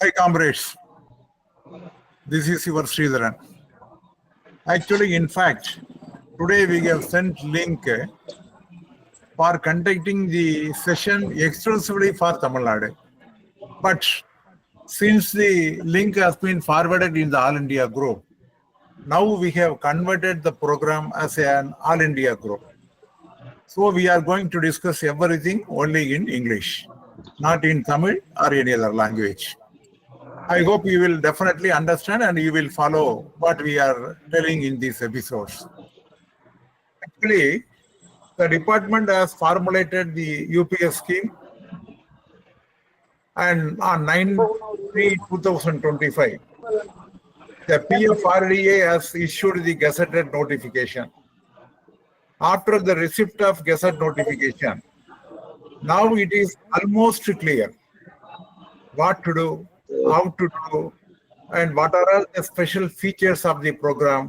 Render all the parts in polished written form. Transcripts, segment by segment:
Hi comrades, this is your Sridharan. Actually, in fact, today we have sent link for conducting the session exclusively for Tamil Nadu. But since the link has been forwarded in the All India group, now we have converted the program as an All India group. So we are going to discuss everything only in English, not in Tamil or any other language. I hope you will definitely understand and you will follow what we are telling in these episodes. Actually, the department has formulated the UPS scheme, and on 9/3/2025, the PFRDA has issued the gazetted notification. After the receipt of gazette notification, now it is almost clear what to do, how to do, and what are all the special features of the program,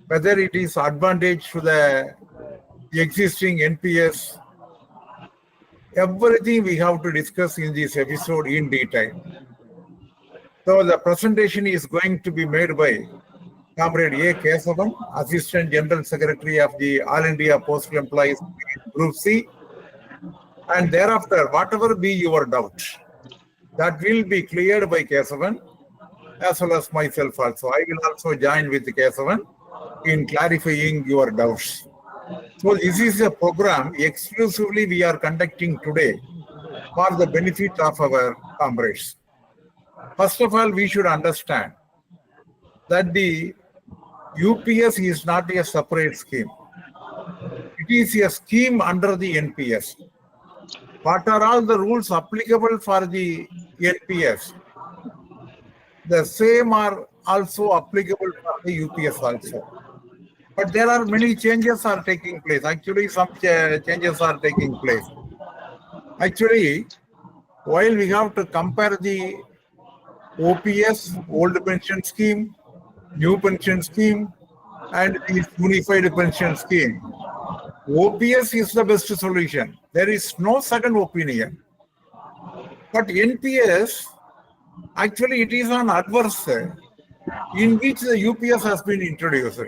whether it is advantage to the existing NPS. Everything we have to discuss in this episode in detail. So the presentation is going to be made by Comrade A.Kesavan, Assistant General Secretary of the All India Postal Employees Group C. And thereafter, whatever be your doubt, that will be cleared by Kesavan as well as myself also. I will also join with Kesavan in clarifying your doubts. So this is a program exclusively we are conducting today for the benefit of our comrades. First of all, we should understand that the UPS is not a separate scheme. It is a scheme under the NPS. What are all the rules applicable for the NPS? The same are also applicable for the UPS also. But there are many changes are taking place. Actually, some changes are taking place. Actually, while we have to compare the OPS, old pension scheme, new pension scheme, and the unified pension scheme, OPS is the best solution. There is no second opinion. But NPS, actually it is an adverse in which the UPS has been introduced.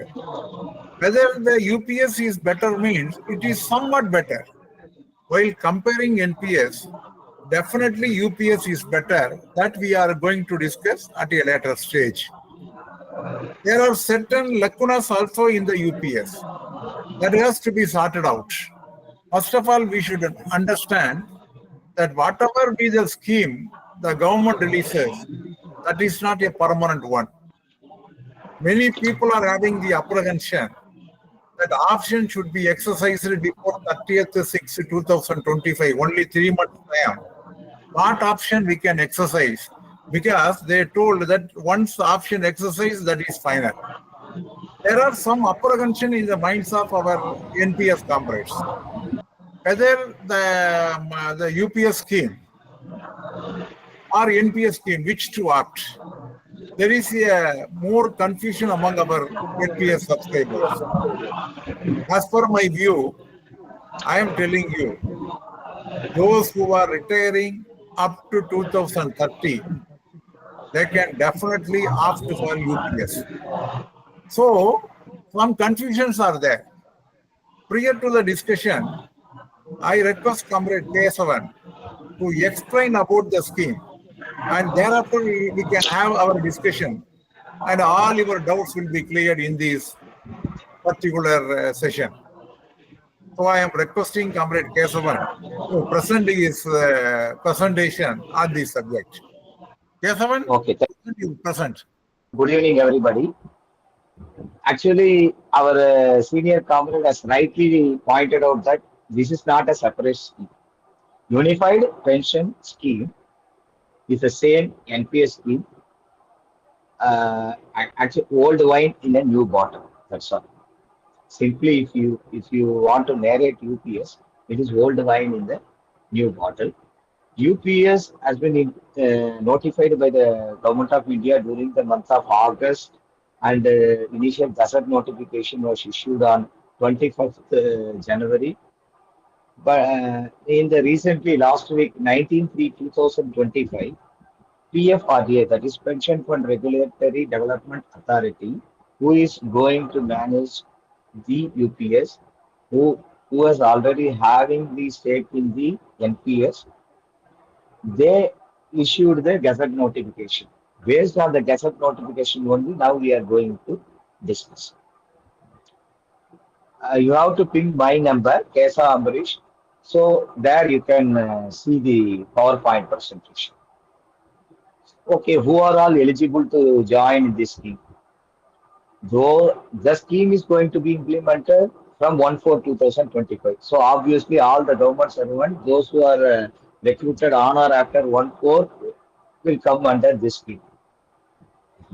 Whether the UPS is better means it is somewhat better. While comparing NPS, definitely UPS is better. That we are going to discuss at a later stage. There are certain lacunas also in the UPS that has to be sorted out. First of all, we should understand that whatever be the scheme the government releases, that is not a permanent one. Many people are having the apprehension that the option should be exercised before 30th/6/2025, only 3 months time. What option we can exercise? Because they told that once the option exercise, that is final. There are some apprehension in the minds of our NPS comrades. Whether the UPS scheme or NPS scheme, which to opt? There is a more confusion among our NPS subscribers. As per my view, I am telling you, those who are retiring up to 2030, they can definitely opt for UPS. So, some confusions are there. Prior to the discussion, I request Comrade Kesavan to explain about the scheme, and thereafter we can have our discussion, and all your doubts will be cleared in this particular session. So I am requesting Comrade Kesavan to present his presentation on this subject. Kesavan, Okay, present. good evening, everybody. Actually, our senior comrade has rightly pointed out that this is not a separate scheme. Unified pension scheme is the same NPS scheme, actually old wine in a new bottle. That's all. Simply, if you want to narrate UPS, it is old wine in the new bottle. UPS has been notified by the Government of India during the month of August, and the initial gazette notification was issued on 21st January. But in the recently last week, 19/3/2025, PFRDA, that is Pension Fund Regulatory Development Authority, who is going to manage the UPS, who is already having the stake in the NPS, they issued the gazette notification. Based on the gazette notification only, now we are going to discuss. You have to ping my number, Kesa Ambarish. So there you can see the PowerPoint presentation. Okay, who are all eligible to join this scheme? Though the scheme is going to be implemented from 1/4/2025. So obviously all the government servants, those who are recruited on or after 1/4 will come under this scheme.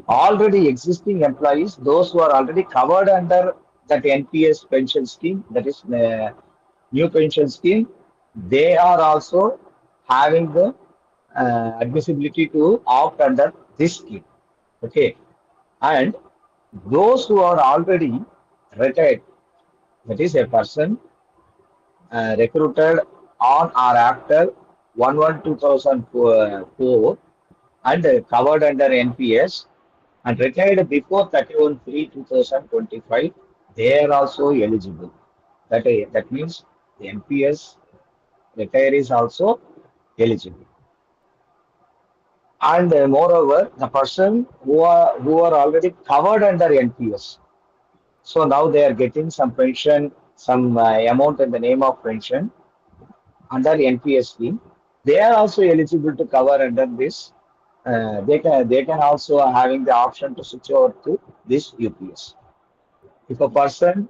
Already existing employees, those who are already covered under that NPS pension scheme, that is new pension scheme, they are also having the admissibility to opt under this scheme. Okay, and those who are already retired, that is a person recruited on or after 1/1/2004 and covered under NPS and retired before 31/3/2025, they are also eligible. That means the NPS retirees also eligible. And moreover, the person who are already covered under NPS, so now they are getting some pension, some amount in the name of pension under NPS scheme. They are also eligible to cover under this. They can also having the option to switch over to this UPS. If a person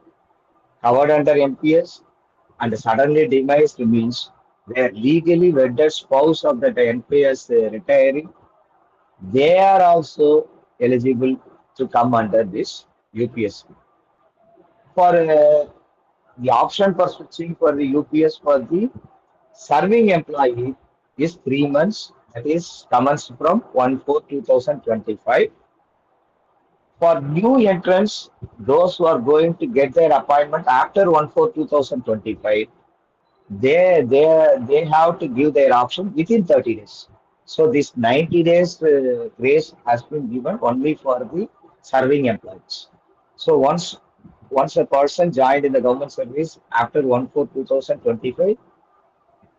covered under NPS and suddenly demised means their legally wedded spouse of that NPS retiree, they are also eligible to come under this UPS. For the option for switching for the UPS for the serving employee is 3 months. That is commenced from 1/4/2025. For new entrants, those who are going to get their appointment after 1/4/2025, they have to give their option within 30 days. So this 90 days grace has been given only for the serving employees. So once a person joined in the government service after 1/4/2025,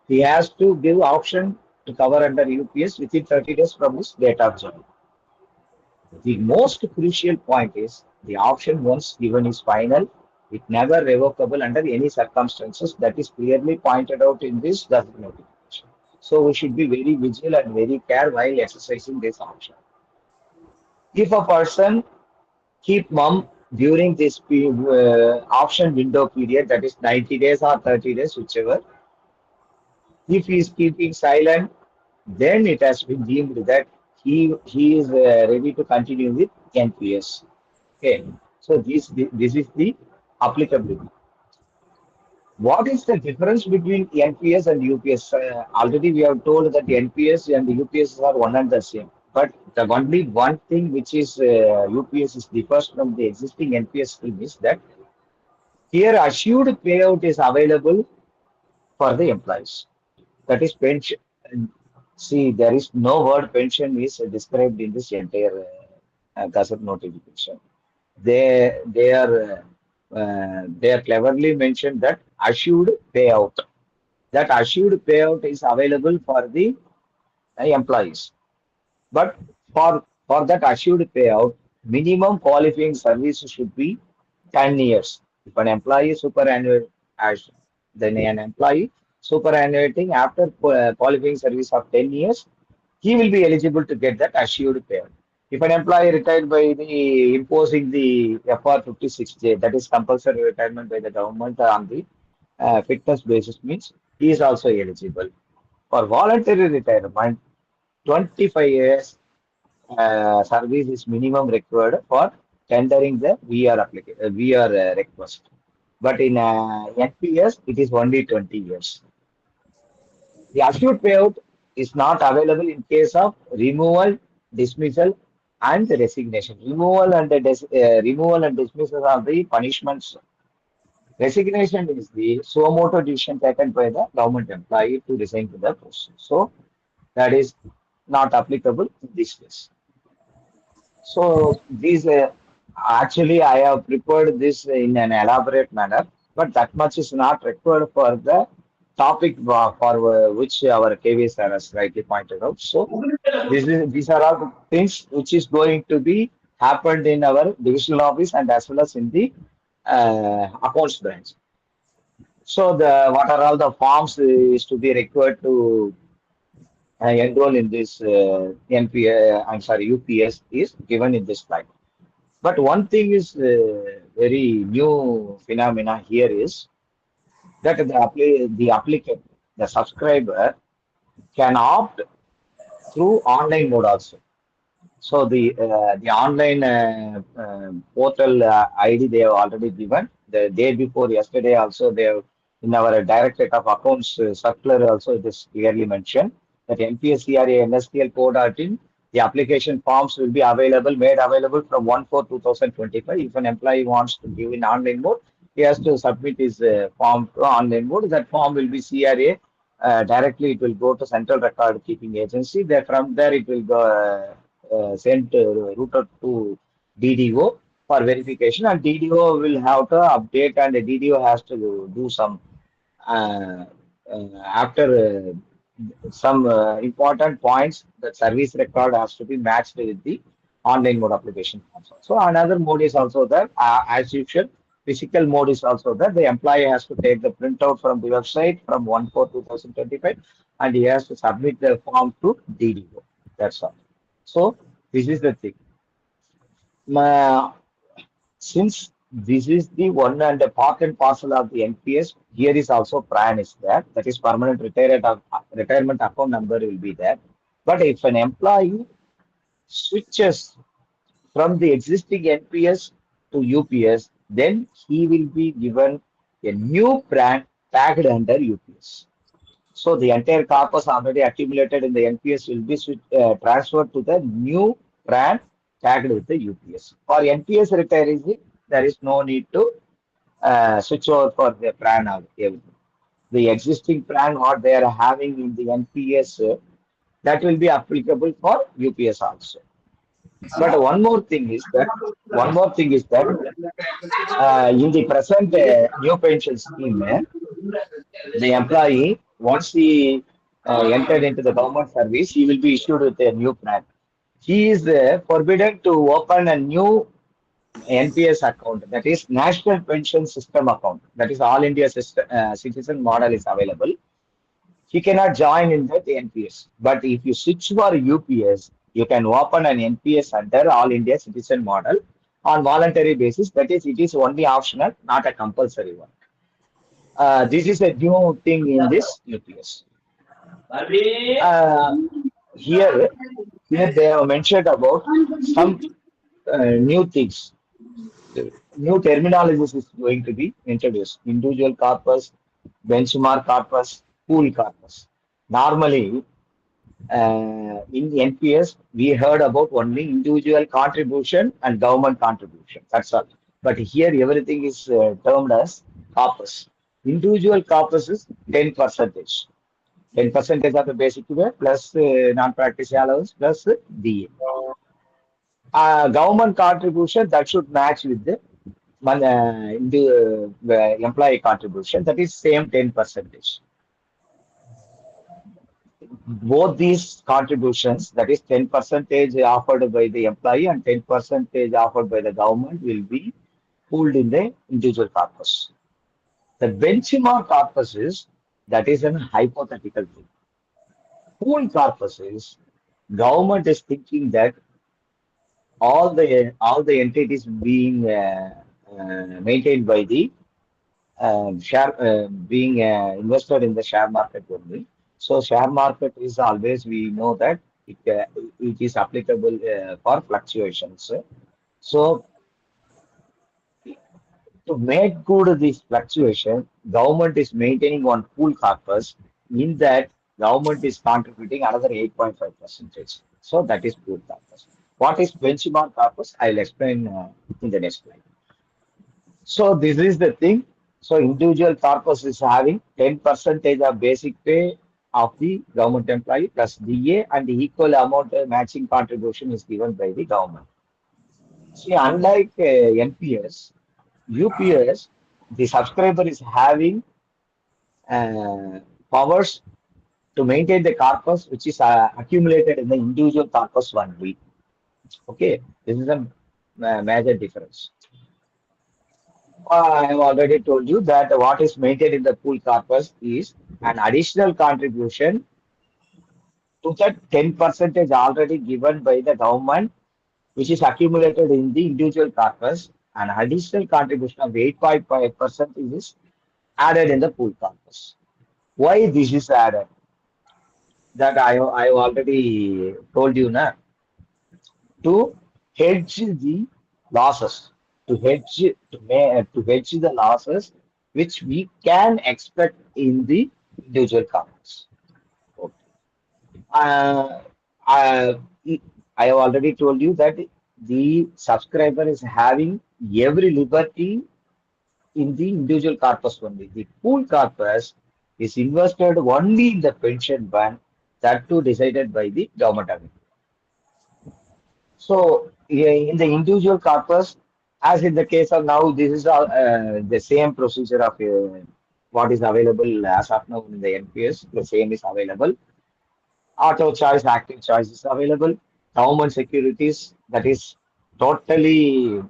he has to give option to cover under UPS within 30 days from his date of joining. The most crucial point is the option once given is final, it never revocable under any circumstances. That is clearly pointed out in this gazette notification. So we should be very vigilant and very care while exercising this option. If a person keep mum during this option window period, that is 90 days or 30 days, whichever, if he is keeping silent, then it has been deemed that he is ready to continue with NPS. Okay, so this is the applicability. What is the difference between NPS and UPS? Already we have told that the NPS and the UPS are one and the same. But the only one thing which is UPS is differs from the existing NPS scheme is that here assured payout is available for the employees. That is pension. See, there is no word pension is described in this entire gazette notification. They are cleverly mentioned that assured payout. That assured payout is available for the employees. But for that assured payout, minimum qualifying service should be 10 years. If an employee superannuate, then an employee superannuating after qualifying service of 10 years, he will be eligible to get that assured payout. If an employee retired by the imposing the FR 56J, that is compulsory retirement by the government on the fitness basis, means he is also eligible. For voluntary retirement, 25 years service is minimum required for tendering the VR request. But in NPS, it is only 20 years. The assured payout is not available in case of removal, dismissal, and resignation. Removal and dismissal are the punishments. Resignation is the suo motu decision taken by the government employee to resign to the post. So that is not applicable in this case. So these actually I have prepared this in an elaborate manner, but that much is not required for the topic for which our KVS has rightly pointed out. So these are all the things which is going to be happened in our divisional office and as well as in the accounts branch. So the what are all the forms is to be required to enroll in this I'm sorry, UPS is given in this slide. But one thing is very new phenomena here is that the applicant, the subscriber can opt through online mode also. So the online portal ID they have already given the day before yesterday also they have in our Directorate of Accounts circular also it is clearly mentioned that NPS CRA NSTL code in the application forms will be available made available from 1/4/2025. If an employee wants to give in online mode, he has to submit his form to online mode. That form will be CRA. Directly, it will go to Central Record Keeping Agency. There, from there, it will go sent routed to DDO for verification, and DDO will have to update, and the DDO has to do some uh, after some important points. The service record has to be matched with the online mode application. So another mode is also there, as usual. Physical mode is also there. The employee has to take the printout from the website from 1/4/2025, and he has to submit the form to DDO. That's all. So this is the thing. Since this is the one and a part and parcel of the NPS, here is also PRAN is there. That is retirement account number will be there. But if an employee switches from the existing NPS to UPS, then he will be given a new PRAN tagged under UPS. So the entire corpus already accumulated in the NPS will be transferred to the new PRAN tagged with the UPS. For NPS retirees, there is no need to switch over for the PRAN or everything. The existing PRAN what they are having in the NPS that will be applicable for UPS also. But one more thing is that in the present new pension scheme, the employee, once he entered into the government service, he will be issued with a new plan. He is forbidden to open a new NPS account, that is National Pension System account. That is All India system, Citizen model is available. He cannot join in that NPS. But if you switch for UPS, you can open an NPS under All India Citizen model on voluntary basis. That is, it is only optional, not a compulsory one. This is a new thing in this UPS. Uh, here, here they have mentioned about some new things. New terminologies is going to be introduced. Individual corpus, benchmark corpus, pool corpus. Normally, in NPS, we heard about only individual contribution and government contribution. That's all. But here, everything is termed as corpus. Individual corpus is 10%. 10% of the basic pay plus non-practice allowance plus DA. Government contribution that should match with the employee contribution. That is same 10%. Both these contributions, that is 10% offered by the employee and 10% offered by the government, will be pooled in the individual corpus. The benchmark corpus is that is an hypothetical thing. Pool corpus is government is thinking that all the entities being maintained by the share being invested in the share market only. So share market is always we know that it is applicable for fluctuations. So to make good this fluctuation, government is maintaining one pool corpus. In that, government is contributing another 8.5%. So that is pool corpus. What is benchmark corpus? I'll explain in the next slide. So this is the thing. So individual corpus is having 10% of basic pay of the government employee plus DA, and the equal amount matching contribution is given by the government. See, unlike NPS, UPS, the subscriber is having uh, powers to maintain the corpus which is accumulated in the individual corpus only. Okay, this is a major difference. I have already told you that what is maintained in the pool corpus is an additional contribution to the 10 percentage already given by the government, which is accumulated in the individual corpus. An additional contribution of 8.5% is added in the pool corpus. Why this is added? That I already told you now, to hedge the losses, to hedge the losses which we can expect in the individual corpus. Okay. Uh, I, I have already told you that the subscriber is having every liberty in the individual corpus only. The pool corpus is invested only in the pension fund, that too decided by the government of India. So in the individual corpus, as in the case of now, this is the same procedure of what is available as of now in the NPS. The same is available. Auto choice, active choice is available. Government securities, that is totally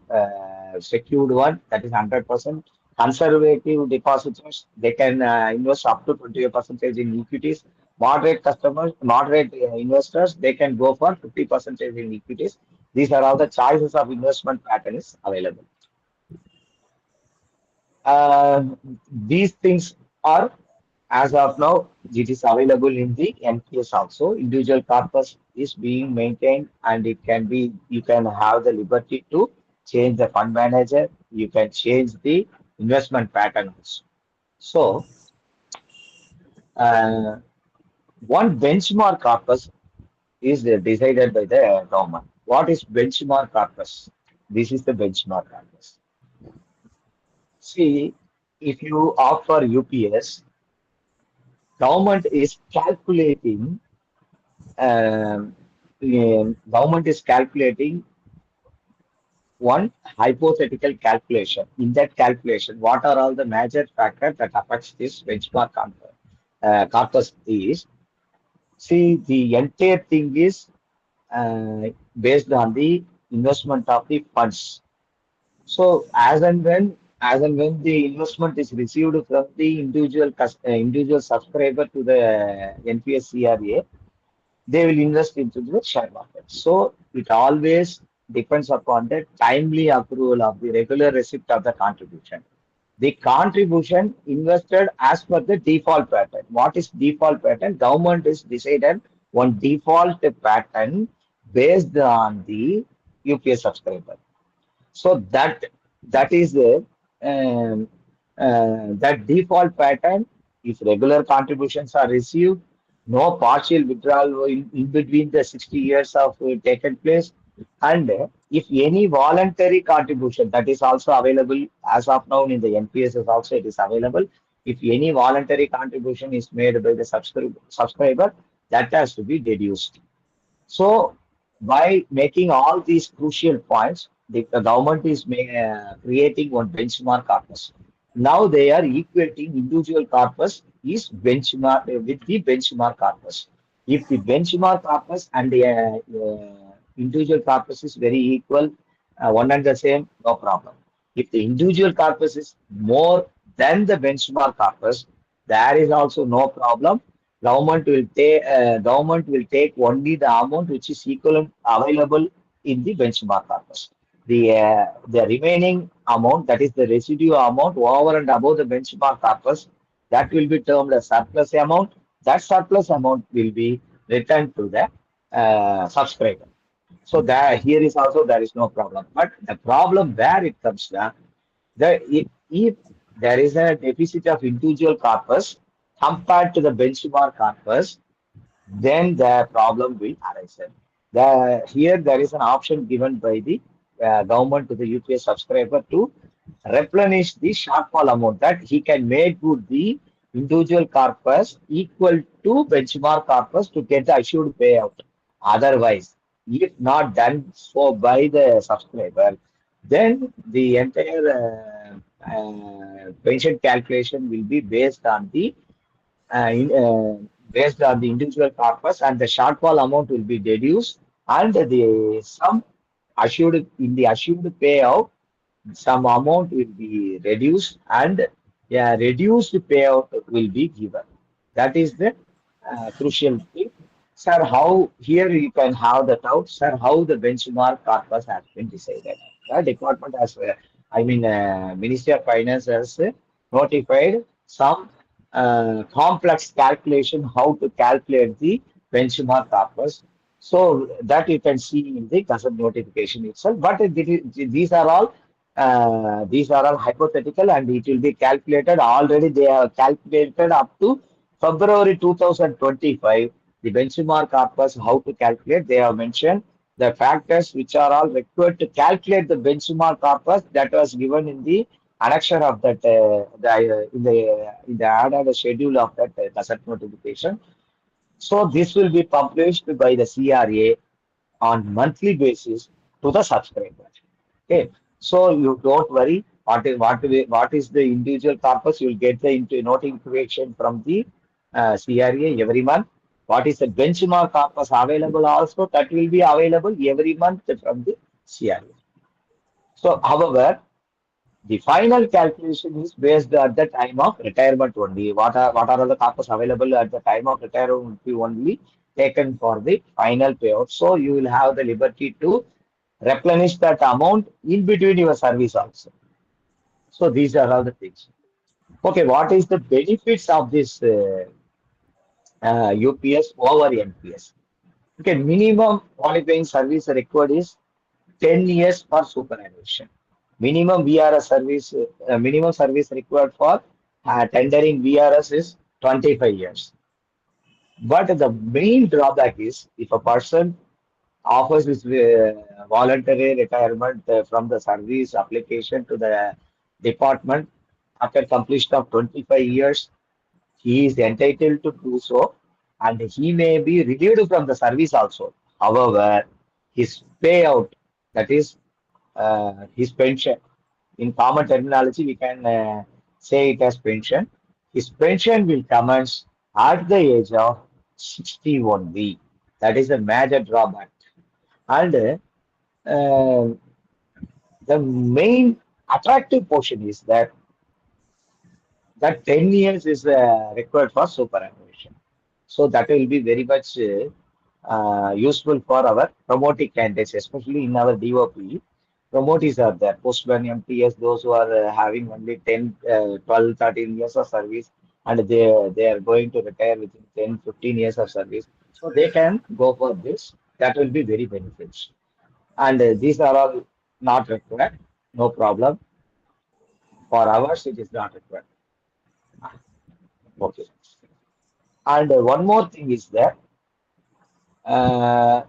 secured one, that is 100%. Conservative depositors, they can invest up to 20% in equities. Moderate customers, moderate investors, they can go for 50% in equities. These are all the choices of investment patterns available. Uh, these things are, as of now, it is available in the NPS also. Individual corpus is being maintained, and you can have the liberty to change the fund manager. You can change the investment patterns. So, uh, one benchmark corpus is decided by the government. What is benchmark corpus? This is the benchmark corpus. See, if you opt for UPS, government is calculating government is calculating one hypothetical calculation. In that calculation, what are all the major factors that affects this benchmark corpus is, see, the entire thing is based on the investment of the funds. So as and when the investment is received from the individual subscriber to the NPS CRA, they will invest into the share market. So it always depends upon the timely approval of the regular receipt of the contribution. The contribution invested as per the default pattern. What is default pattern? Government is decided one default pattern based on the UPS subscriber. So that is the that default pattern. If regular contributions are received, no partial withdrawal in between the 60 years of taken place, and if any voluntary contribution, that is also available as of now in the NPS is also it is available. If any voluntary contribution is made by the subscriber, that has to be deduced. So, by making all these crucial points, the government is creating one benchmark corpus. Now they are equating individual corpus is benchmark with the benchmark corpus. If the benchmark corpus and the individual corpus is very equal, one and the same, no problem. If the individual corpus is more than the benchmark corpus, there is also no problem. Government will take only the amount which is equivalent available in the benchmark corpus. The remaining amount, that is the residue amount over and above the benchmark corpus, that will be termed as surplus amount. That surplus amount will be returned to the subscriber. So that here is also there is no problem. But the problem where it comes to, if there is a deficit of individual corpus compared to the benchmark corpus, then the problem will arise. Here there is an option given by the government to the UPS subscriber to replenish the shortfall amount, that he can make good the individual corpus equal to benchmark corpus to get the assured payout. Otherwise, if not done so by the subscriber, then the entire pension calculation will be based on the individual corpus, and the shortfall amount will be deduced, and the sum assured in the assured payout, some amount will be reduced, and a reduced payout will be given. That is the crucial thing. Sir, how here you can have that out, sir, how the benchmark corpus has been decided. The department has, Ministry of Finance has notified some complex calculation how to calculate the benchmark corpus. So that you can see in the Gazette notification itself. But these are all hypothetical, and it will be calculated. Already they have calculated up to February 2025. The benchmark corpus, how to calculate, they have mentioned the factors which are all required to calculate the benchmark corpus, that was given in the annexure of that in the added schedule of that Gazette notification. So this will be published by the CRA on monthly basis to the subscriber. Okay, so you don't worry. What is the individual corpus? You will get the notification from the CRA every month. What is the benchmark corpus available also? That will be available every month from the CRA. So, however, the final calculation is based at the time of retirement only. What are the corpus available at the time of retirement will be only taken for the final payout. So you will have the liberty to replenish that amount in between your service also. So these are all the things. Okay, what is the benefits of this UPS over NPS? Okay, minimum qualifying service required is 10 years for superannuation. Minimum service required for tendering VRS is 25 years. But the main drawback is if a person offers his voluntary retirement from the service application to the department after completion of 25 years, he is entitled to do so, and he may be relieved from the service also. However, his payout, that is his pension, in common terminology, we can say it as pension. His pension will commence at the age of 60 only. That is a major drawback. And the main attractive portion is that 10 years is required for superannuation. So that will be very much useful for our promoting candidates, especially in our DOP. Promotees are there, postman, MTS, those who are having only 10, 12, 13 years of service, and they are going to retire within 10, 15 years of service. So they can go for this. That will be very beneficial. And these are all not required, no problem. For ours, it is not required. Okay. And one more thing is that uh,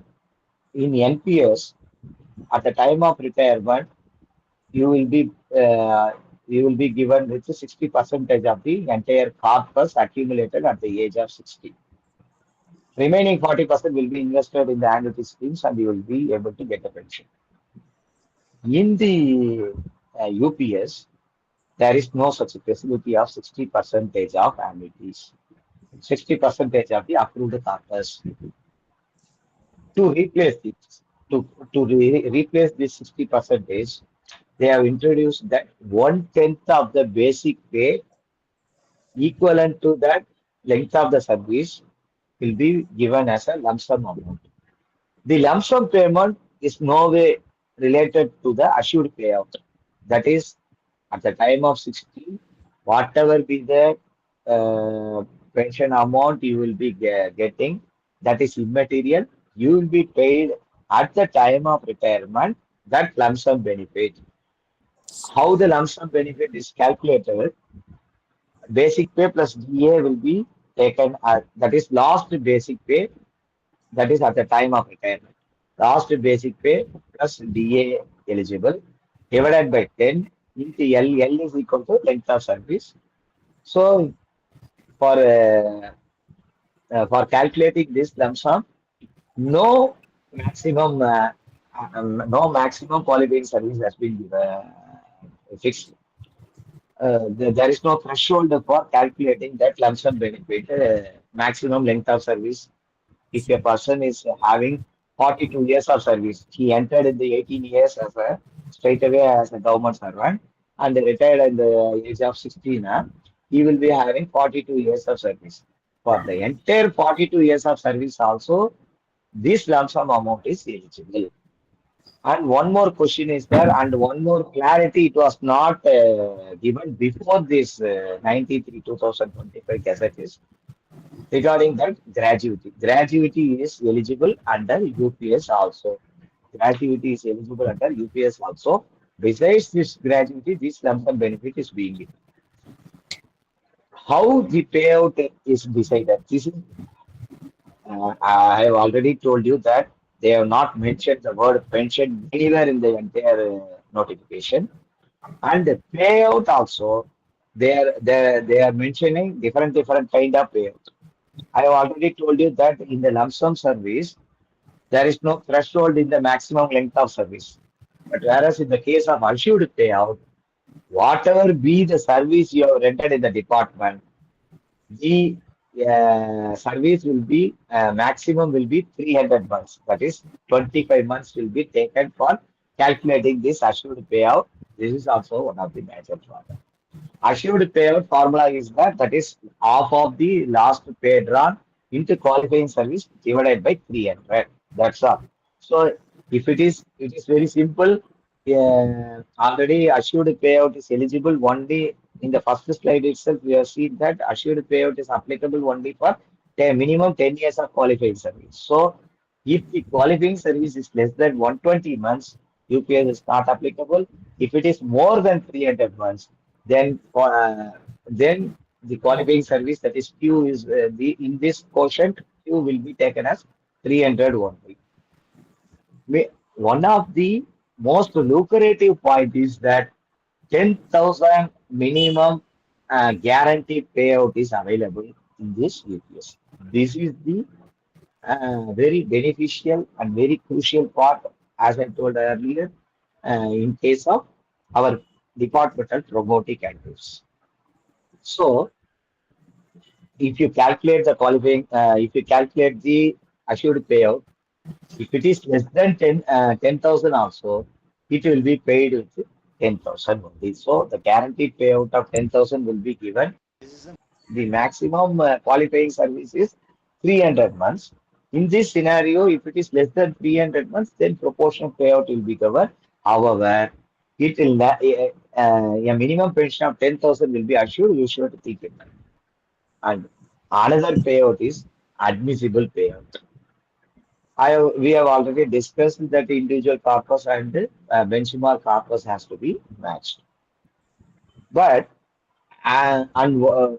in NPS, at the time of retirement, you will be uh, you will be given with 60 percentage of the entire corpus accumulated at the age of 60. Remaining 40% will be invested in the annuity schemes, and you will be able to get a pension. In the UPS, there is no such facility of 60 percentage of annuities, 60 percentage of the accrued corpus. To replace it, replace this 60 percentage, they have introduced that 1/10 of the basic pay equivalent to that length of the service will be given as a lump sum amount. The lump sum payment is no way related to the assured payout. That is, at the time of 60, whatever be the pension amount you will be getting, that is immaterial. You will be paid at the time of retirement that lump sum benefit. How the lump sum benefit is calculated, basic pay plus DA will be taken at, that is last basic pay, that is at the time of retirement. Last basic pay plus DA eligible divided by 10 into L. L is equal to length of service. So for calculating this lump sum, no maximum no maximum qualifying service has been fixed. There is no threshold for calculating that lump sum benefit maximum length of service. If a person is having 42 years of service, he entered in the 18 years as a straight away as a government servant and retired at the age of 16, he will be having 42 years of service. For the entire 42 years of service also, this lump sum amount is eligible. And one more question is there, and one more clarity. It was not given before this 93 2025 gazette is regarding that gratuity. Gratuity is eligible under UPS also. Gratuity is eligible under UPS also. Besides this gratuity, this lump sum benefit is being given. How the payout is decided? This is I have already told you that they have not mentioned the word pension anywhere in the entire notification. And the payout also, they are mentioning different kind of payout. I have already told you that in the lump sum service, there is no threshold in the maximum length of service. But whereas in the case of assured payout, whatever be the service you have rendered in the department, the service will be maximum will be 300 months. That is 25 months will be taken for calculating this assured payout. This is also one of the major problems. Assured payout formula is that is half of the last pay drawn into qualifying service divided by 300. That's all. So if it is very simple. Already assured payout is eligible only in the first slide itself. We have seen that assured payout is applicable only for minimum 10 years of qualifying service. So if the qualifying service is less than 120 months, UPS is not applicable. If it is more than 300 months, then the qualifying service, that is Q, is the in this quotient Q will be taken as 300 only. One of the most lucrative point is that 10,000 minimum guaranteed payout is available in this UPS. This is the very beneficial and very crucial part, as I told earlier, in case of our departmental promoting actives. So, if you calculate the qualifying, if you calculate the assured payout, if it is less than 10,000 also, it will be paid with 10,000 only. So, the guaranteed payout of 10,000 will be given. The maximum qualifying service is 300 months. In this scenario, if it is less than 300 months, then proportional payout will be covered. However, it will a minimum pension of 10,000 will be assured. You should keep it. And another payout is admissible payout. We have already discussed that individual corpus and benchmark corpus has to be matched. But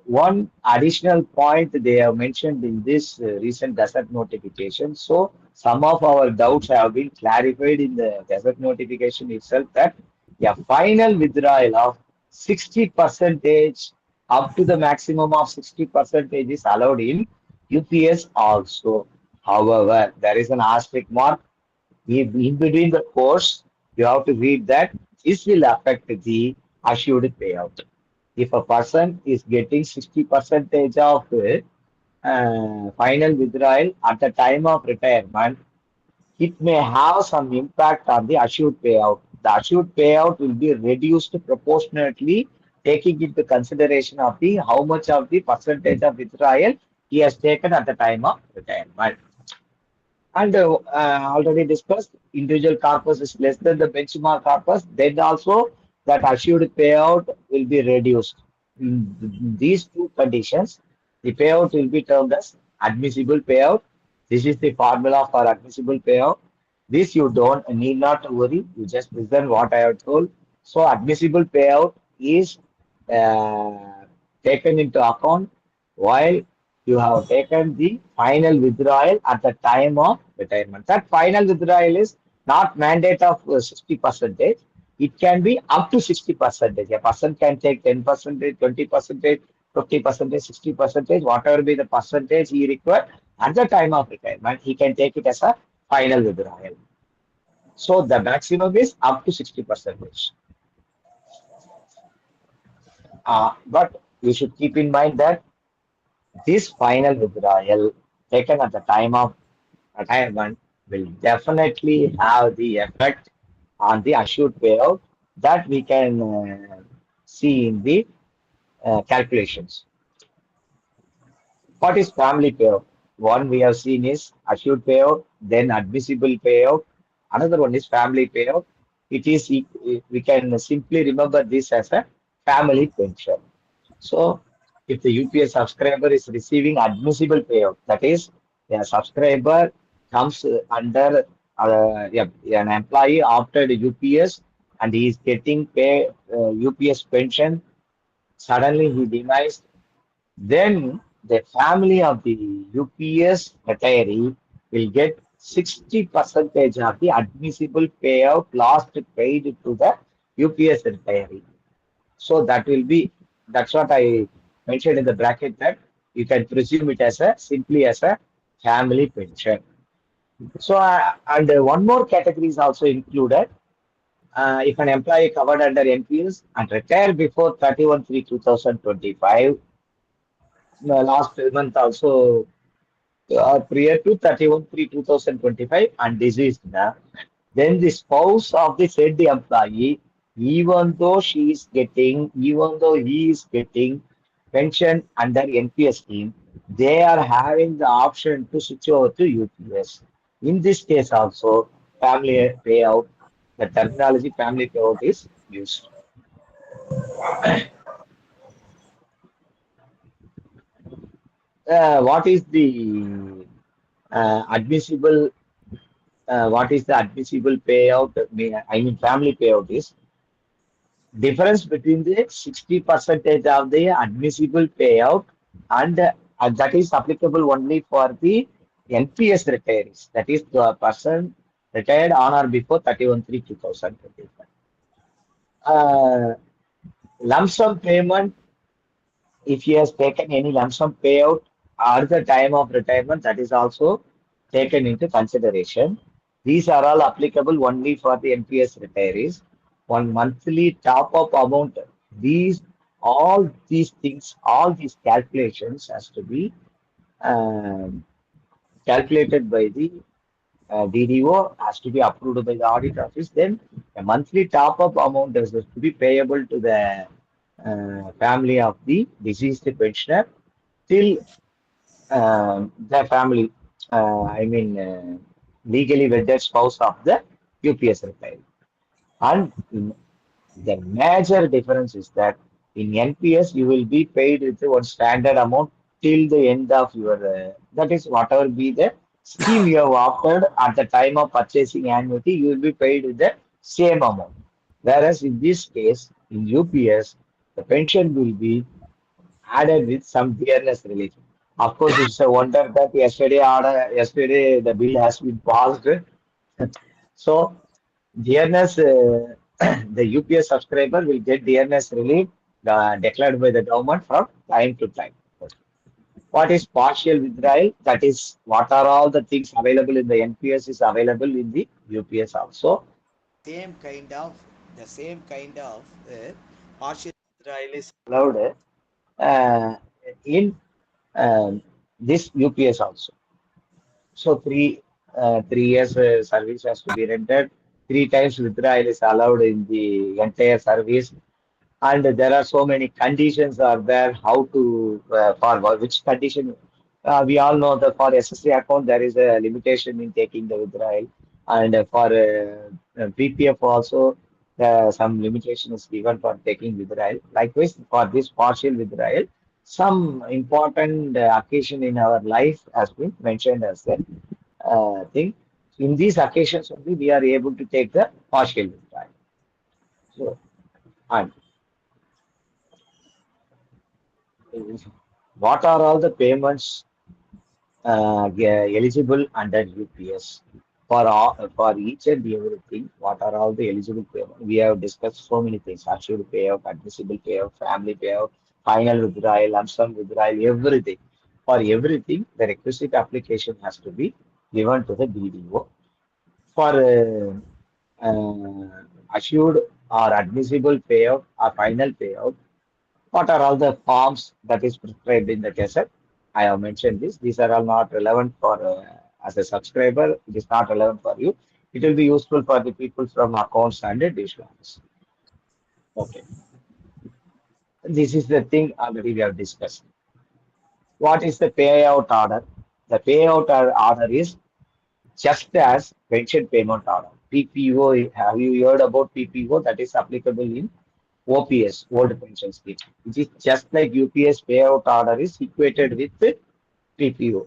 one additional point they have mentioned in this recent gazette notification. So some of our doubts have been clarified in the gazette notification itself, that a final withdrawal of 60% up to the maximum of 60% is allowed in UPS also. However, there is an asterisk mark in between the course. You have to read that this will affect the assured payout. If a person is getting 60% of final withdrawal at the time of retirement, it may have some impact on the assured payout. The assured payout will be reduced proportionately, taking into consideration of the how much of the percentage of withdrawal he has taken at the time of retirement. And already discussed, individual corpus is less than the benchmark corpus, then also that assured payout will be reduced. In these two conditions, the payout will be termed as admissible payout. This is the formula for admissible payout. This you don't need not to worry. You just listen what I have told. So admissible payout is taken into account while you have taken the final withdrawal at the time of retirement. That final withdrawal is not mandate of 60%. It can be up to 60%. A person can take 10%, 20%, 50%, 60%, whatever be the percentage he required at the time of retirement, he can take it as a final withdrawal. So the maximum is up to 60%. But you should keep in mind that this final withdrawal taken at the time of retirement will definitely have the effect on the assured payout that we can see in the calculations. What is family payout? One we have seen is assured payout, then admissible payout. Another one is family payout. It is we can simply remember this as a family pension. So, if the UPS subscriber is receiving admissible payout, that is, a subscriber comes under yeah, an employee after the UPS and he is getting pay UPS pension. Suddenly he demised, then the family of the UPS retiree will get 60% of the admissible payout last paid to the UPS retiree. So that will be, that's what I mentioned in the bracket that you can presume it as a simply as a family pension. So and one more category is also included. If an employee covered under NPS and retired before 31/3/2025, last month also prior to 31/3/2025 and deceased now, then the spouse of the said employee, even though he is getting pension under NPS scheme, they are having the option to switch over to UPS. In this case also, family payout, the terminology family payout is used. What is the admissible what is the admissible payout? I mean, family payout is difference between the 60% of the admissible payout and that is applicable only for the NPS retirees. That is the person retired on or before 31/3/2025. Uh, Lump sum payment, if he has taken any lump sum payout at the time of retirement, that is also taken into consideration. These are all applicable only for the NPS retirees. One monthly top-up amount. These all these things, all these calculations has to be um, calculated by the DDO, has to be approved by the audit office. Then a monthly top-up amount is to be payable to the family of the deceased pensioner till the family, legally wedded spouse of the UPS retired. And the major difference is that in NPS, you will be paid with one standard amount till the end of your, that is, whatever be the scheme you have opted at the time of purchasing annuity, you will be paid with the same amount. Whereas in this case, in UPS, the pension will be added with some dearness relief. Of course, it's a wonder that yesterday the bill has been passed. So, dearness, the UPS subscriber will get dearness relief declared by the government from time to time. What is partial withdrawal? That is, what are all the things available in the NPS is available in the UPS also. Same kind of the same kind of partial Withdrawal is allowed uh, in this UPS also. So 3 years service has to be rendered. 3 times withdrawal is allowed in the entire service, and there are so many conditions are there. How to for which condition? We all know that for SSC account there is a limitation in taking the withdrawal, and for PPF also some limitation is given for taking withdrawal. Likewise, for this partial withdrawal, some important occasion in our life has been mentioned as a thing. In these occasions only we are able to take the partial withdrawal. So, and what are all the payments eligible under UPS for each and everything? What are all the eligible payments? We have discussed so many things: assured payout, admissible payout, family payout, final withdrawal, lump sum withdrawal, everything. For everything, the requisite application has to be given to the DDO. For assured or admissible payout or final payout, what are all the forms that is prescribed in the gazette? I have mentioned this. These are all not relevant for as a subscriber. It is not relevant for you. It will be useful for the people from accounts and divisions. Okay, this is the thing already we have discussed. What is the payout order? The payout order is just as pension payment order. PPO, have you heard about PPO? That is applicable in OPS, Old Pension Scheme. It is just like UPS payout order is equated with the PPO.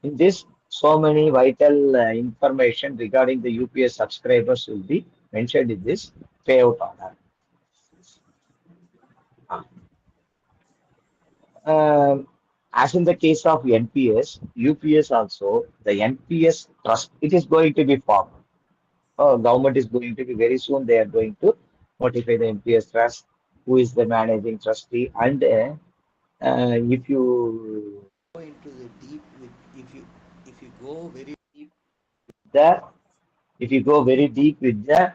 In this, so many vital information regarding the UPS subscribers will be mentioned in this payout order. As in the case of NPS, UPS also, the NPS trust, it is going to be formed. Government is going to be very soon, they are going to notify the NPS trust, who is the managing trustee, and if you Go into the deep with if you go very deep. the if you go very deep with the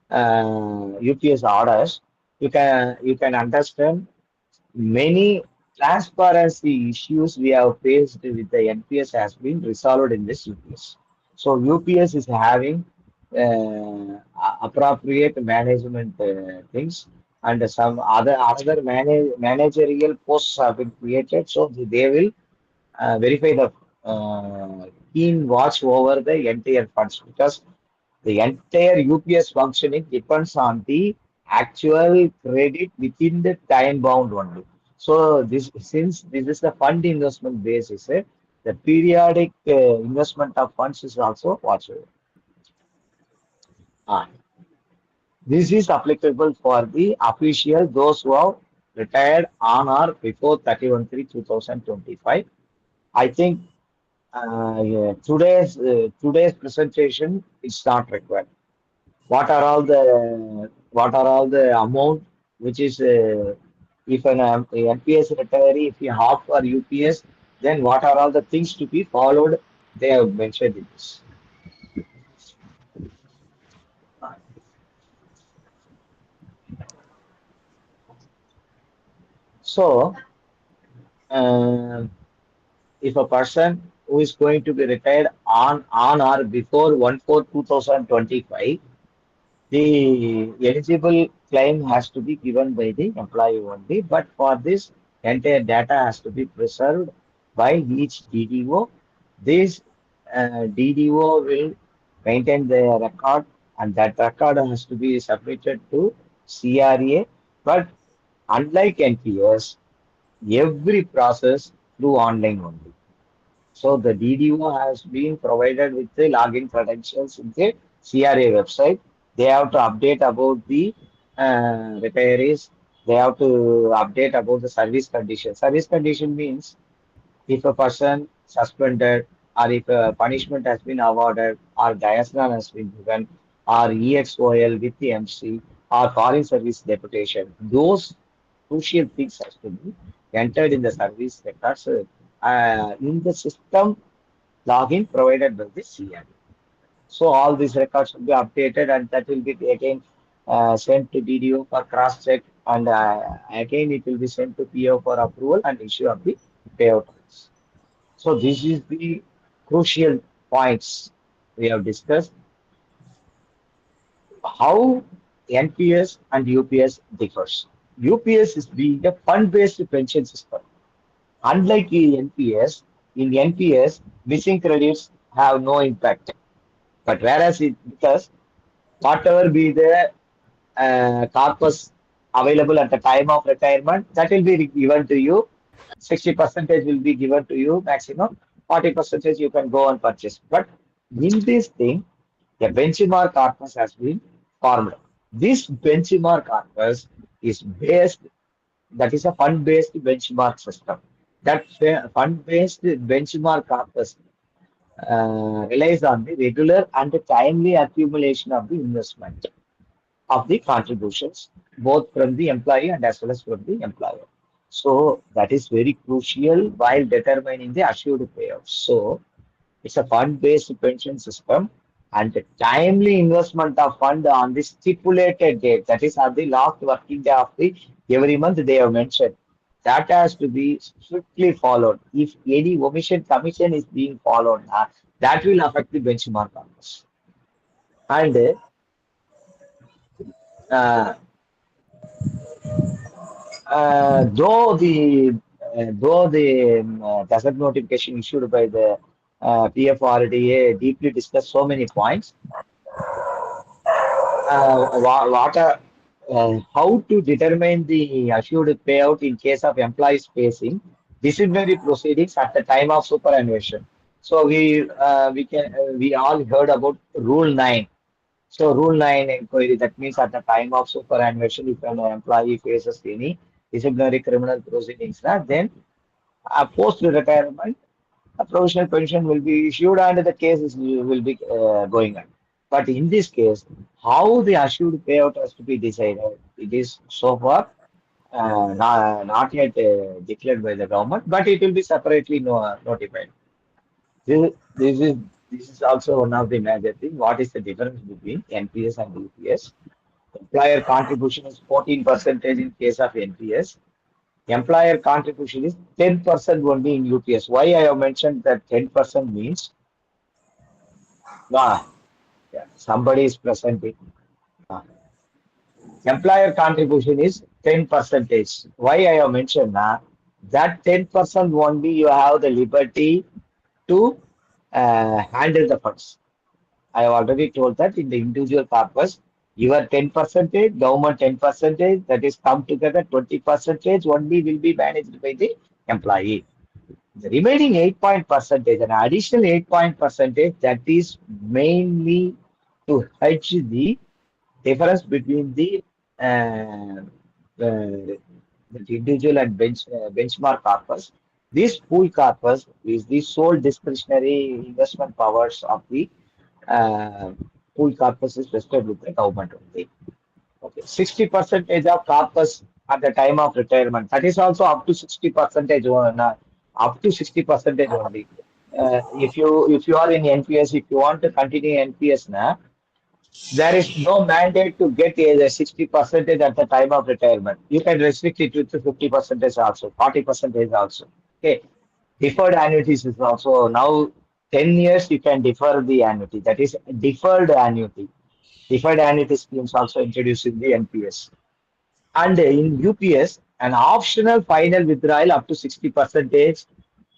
UPS orders, you can understand many transparency issues we have faced with the NPS has been resolved in this UPS. So UPS is having appropriate management things, and some other managerial posts have been created. So they will verify the keen watch over the entire funds, because the entire UPS functioning depends on the actual credit within the time bound only. So this, since this is the fund investment basis, the periodic investment of funds is also watchable. Ah, this is applicable for the official, those who have retired on or before 31 3 2025. I think today's presentation is not required. What are all the amount which is if an NPS retiree, if you opt for UPS, then what are all the things to be followed? They have mentioned in this. So, uh, if a person who is going to be retired on or before 1/4/2025, the eligible claim has to be given by the employee only, but for this, entire data has to be preserved by each DDO. This DDO will maintain the record, and that record has to be submitted to CRA. But unlike NPS, every process through online only. So the DDO has been provided with the login credentials in the CRA website. They have to update about the retirees. They have to update about the service condition. Service condition means if a person suspended, or if a punishment has been awarded, or diasnan has been given, or EXOL with the MC, or foreign service deputation, those crucial things has to be entered in the service records in the system login provided by the CRA. So all these records will be updated, and that will be again sent to DDO for cross check, and again it will be sent to PO for approval and issue of the payout. So this is the crucial points we have discussed. How NPS and UPS differs. UPS is being a fund-based pension system. Unlike in NPS, missing credits have no impact. But whereas because whatever be the corpus available at the time of retirement, that will be given to you. 60 percentage will be given to you maximum. 40 percentage you can go and purchase. But in this thing, a benchmark corpus has been formed. This benchmark corpus is based, that is a fund-based benchmark system. That fund-based benchmark corpus relies on the regular and timely accumulation of the investment. of the contributions, both from the employee and as well as from the employer. So that is very crucial while determining the assured payouts. So it's a fund-based pension system, and the timely investment of fund on the stipulated date, that is on the last working day of the every month they have mentioned. That has to be strictly followed. If any omission commission is being followed, that will affect the benchmark numbers. And uh, though the gazette notification issued by the PFRDA deeply discussed so many points, how to determine the assured payout in case of employees facing disciplinary proceedings at the time of superannuation. So we all heard about Rule 9. So Rule 9 inquiry, that means at the time of superannuation, if an employee faces any disciplinary criminal proceedings, then post retirement, a provisional pension will be issued and the case will be going on. But in this case, how the assured payout has to be decided, it is so far not yet declared by the government, but it will be separately notified. This is also one of the major things. What is the difference between NPS and UPS? Employer contribution is 14% in case of NPS. Employer contribution is 10% only in UPS. Why I have mentioned that 10% means ah, yeah, somebody is presenting. Ah, employer contribution is 10 percentage. Why I have mentioned that 10% only you have the liberty to handle the funds. I have already told that in the individual corpus, your 10 percentage, government 10 percentage, that is come together 20 percentage only will be managed by the employee. The remaining 8 percentage, an additional 8 percentage, that is mainly to hedge the difference between the individual and benchmark corpus. This pool corpus is the sole discretionary investment powers of the uh, pool corpus is vested with the government only. Okay, 60 percentage of corpus at the time of retirement. That is also up to 60 percentage, up to 60 percentage only. If you are in NPS, if you want to continue NPS now, there is no mandate to get a 60 percentage at the time of retirement. You can restrict it to 50 percentage also, 40 percentage also. Okay. Deferred annuities is also now 10 years you can defer the annuity. That is deferred annuity. Deferred annuity schemes also introduced in the NPS. And in UPS, an optional final withdrawal up to 60 percentage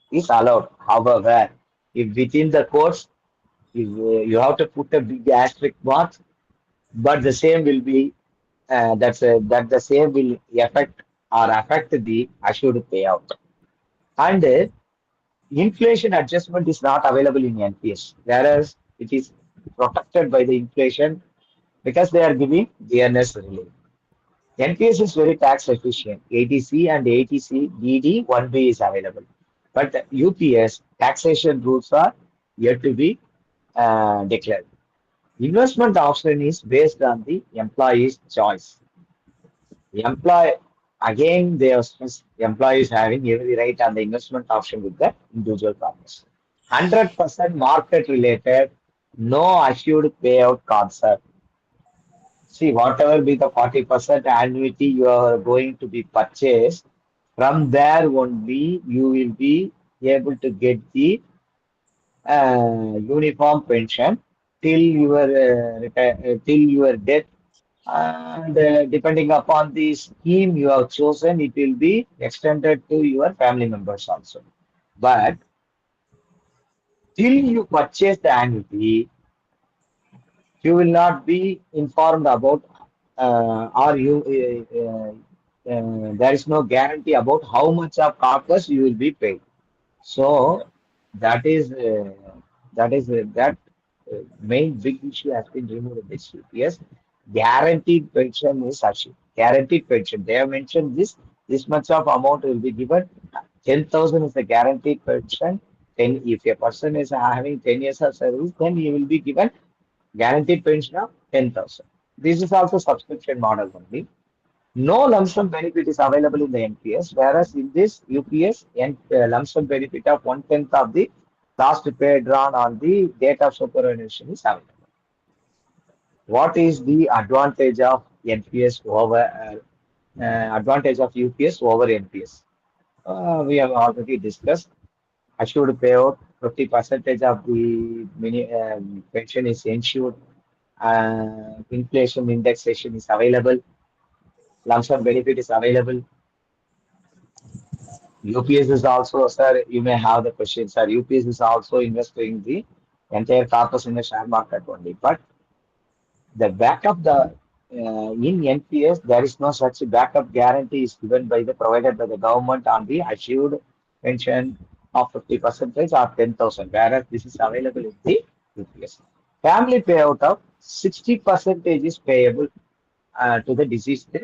is allowed. However, if within the course, if, you have to put a big asterisk mark, but the same will be that the same will affect the assured payout. And inflation adjustment is not available in NPS, whereas it is protected by the inflation because they are giving dearness relief. NPS is very tax efficient. ATC and ATC DD 1B is available. But UPS taxation rules are yet to be declared. Investment option is based on the employee's choice. The employee, again, they have stressed the employee is having every right on the investment option with the individual partners. 100% market related, no assured payout concept. See, whatever be the 40% annuity you are going to be purchased, from there only you will be able to get the uniform pension till your death, and depending upon the scheme you have chosen, it will be extended to your family members also. But till you purchase the annuity, you will not be informed about or you there is no guarantee about how much of corpus you will be paid. So that is that main big issue has been removed in this issue. Yes, guaranteed pension is achieved. Guaranteed pension. They have mentioned this much of amount will be given. 10,000 is the guaranteed pension. Then if a person is having 10 years of service, then he will be given guaranteed pension of 10,000. This is also subscription model only. No lump sum benefit is available in the NPS, whereas in this UPS, lump sum benefit of 1/10 of the last pay drawn on the date of superannuation is available. What is the advantage of NPS over advantage of UPS over NPS? We have already discussed. Assured payout, 50 percentage of the pension is ensured. Inflation indexation is available. Lump sum benefit is available. UPS is also, sir, you may have the question, sir. UPS is also investing the entire corpus in the share market only. But the backup, in NPS, there is no such backup guarantee is given by the provided by the government on the assured pension of 50 percentage or 10,000, whereas this is available in the UPS. Family payout of 60 percentage is payable to the deceased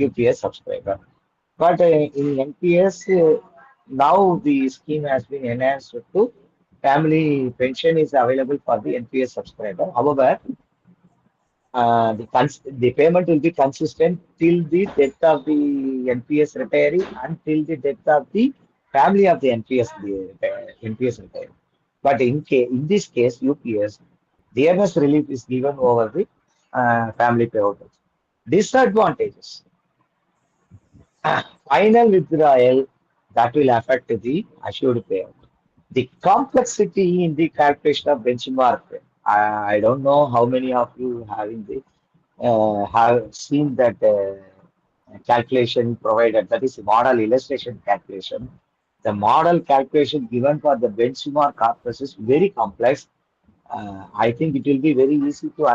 UPS subscriber. But in NPS, now the scheme has been enhanced to family pension is available for the NPS subscriber. However, the payment will be consistent till the death of the NPS retiree and till the death of the family of the NPS retiree. But in this case, UPS, dearness relief is given over the family payout. Disadvantages. Final withdrawal that will affect the assured payout. The complexity in the calculation of benchmark. I don't know how many of you have seen that calculation provided. That is model illustration calculation. The model calculation given for the benchmark corpus is very complex. I think it will be very easy to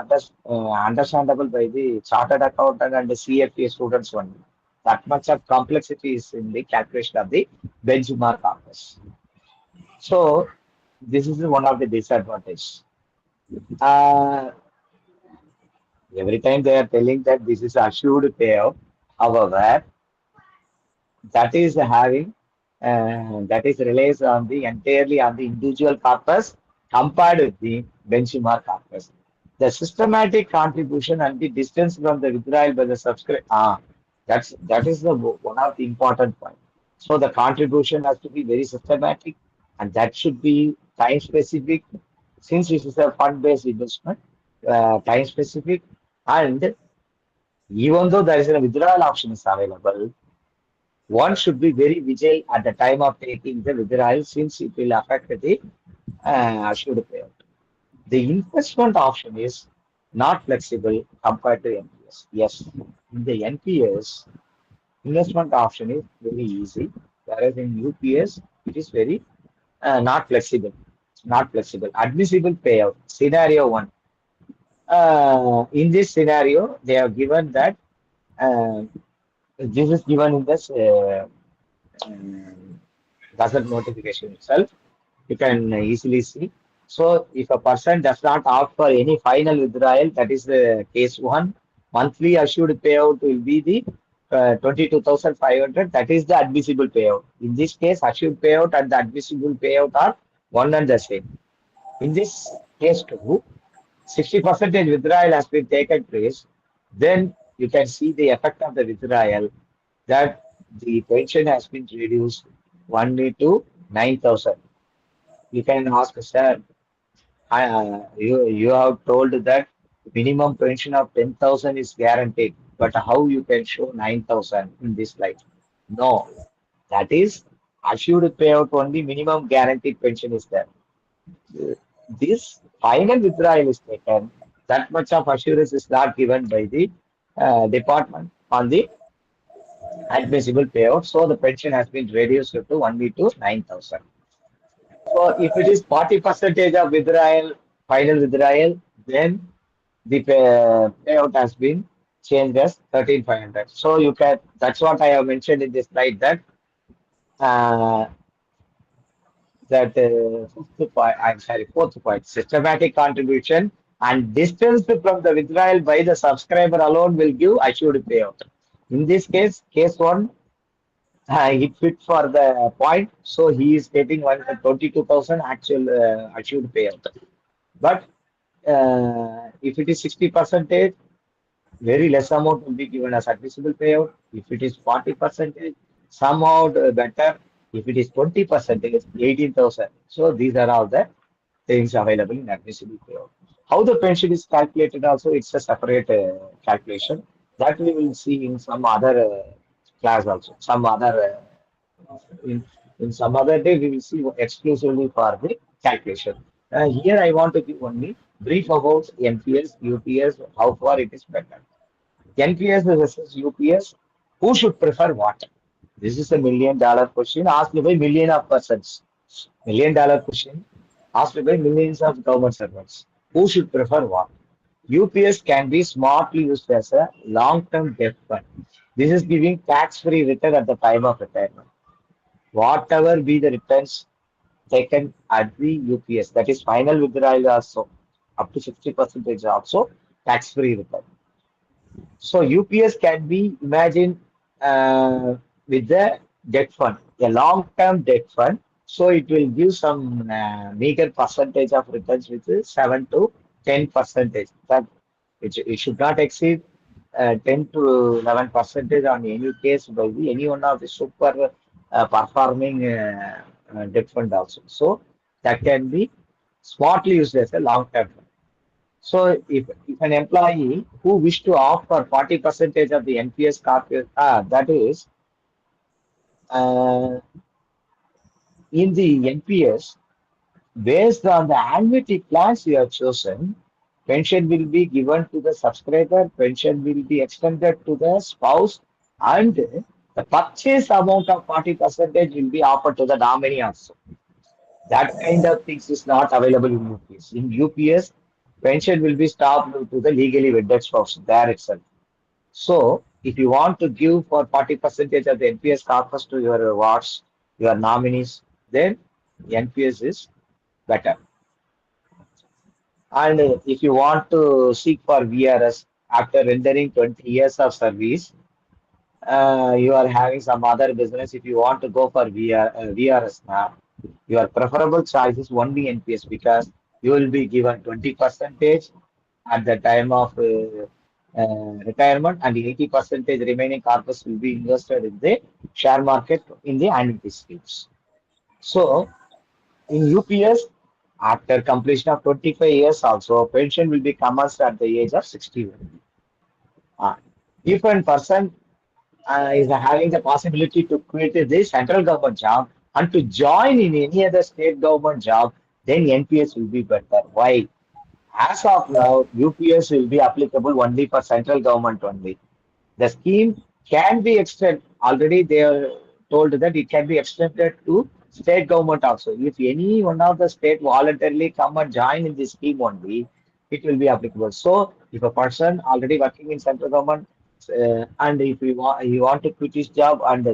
understandable by the chartered accountant and the CFA students only. That much of complexity is in the calculation of the benchmark corpus. So this is one of the disadvantages. Uh, every time they are telling that this is assured payout, however, that is having that is relies on the entirely on the individual corpus compared with the benchmark corpus. The systematic contribution and the distance from the withdrawal by the subscriber. That is the one of the important point. So the contribution has to be very systematic, and that should be time specific. Since this is a fund-based investment, time specific, and even though there is a withdrawal option is available, one should be very vigilant at the time of taking the withdrawal since it will affect the assured payout. The investment option is not flexible compared to NPS. Yes, in the NPS, investment option is very easy, whereas in UPS, it is very not flexible. Not flexible. Admissible payout. Scenario one. In this scenario, they have given that uh, this is given in this um, gazette notification itself. You can easily see. So, if a person does not opt for any final withdrawal, that is the case one. Monthly assured payout will be the 22,500. That is the admissible payout. In this case, assured payout and the admissible payout are one and the same. In this case too, 60 percentage withdrawal has been taken place, then you can see the effect of the withdrawal that the pension has been reduced only to 9,000. You can ask, sir, you have told that minimum pension of 10,000 is guaranteed, but how you can show 9,000 in this slide? No, that is assured payout only minimum guaranteed pension is there. This final withdrawal is taken, that much of assurance is not given by the department on the admissible payout. So the pension has been reduced to only to 9,000. So if it is 40 percentage of withdrawal, final withdrawal, then the payout has been changed as 13,500. So you can, that's what I have mentioned in this slide that uh, fifth point, I'm sorry, fourth point, systematic contribution and distance from the withdrawal by the subscriber alone will give assured payout. In this case, case one, it fit for the point, so he is getting 22,000 actual assured payout. But if it is 60 percentage, very less amount will be given as admissible payout. If it is 40%, somehow better. If it is 20%, 18,000. So these are all the things available in admissible payout. How the pension is calculated also, it's a separate calculation that we will see in some other class also. Some other in in some other day we will see exclusively for the calculation. Here I want to give only brief about NPS, UPS, how far it is better. NPS versus UPS, who should prefer what? This is a $1 million question asked by million of persons. $1 million question asked by millions of government servants. Who should prefer what? UPS can be smartly used as a long-term debt fund. This is giving tax-free return at the time of retirement. Whatever be the returns taken at the UPS, that is final withdrawal also, up to 60% also tax-free return. So UPS can be imagined with the debt fund, a long-term debt fund. So it will give some meager percentage of returns, which is 7 to 10 percentage. That it should not exceed 10 to 11 percentage on any case by any one of the super performing debt fund also. So that can be smartly used as a long-term fund. So if an employee who wish to opt for 40 percentage of the NPS corpus, that is uh, in the NPS, based on the annuity plans you have chosen, pension will be given to the subscriber, pension will be extended to the spouse, and the purchase amount of 40 percentage will be offered to the nominee also. That kind of things is not available in UPS. In UPS, pension will be stopped to the legally wedded spouse there itself. So, if you want to give for 40 percentage of the NPS corpus to your wards, your nominees, then NPS is better. And if you want to seek for VRS after rendering 20 years of service, you are having some other business. If you want to go for VRS now, your preferable choice is only NPS because you will be given 20 percentage at the time of retirement, and the 80 percentage remaining corpus will be invested in the share market in the annuity schemes. So in UPS, after completion of 25 years also, pension will be commenced at the age of 61. Uh, if a person is having the possibility to quit the central government job and to join in any other state government job, then NPS will be better. Why? As of now, UPS will be applicable only for central government only. The scheme can be extended. Already they are told that it can be extended to state government also. If any one of the state voluntarily come and join in this scheme only, it will be applicable. So if a person already working in central government and if he want to quit his job and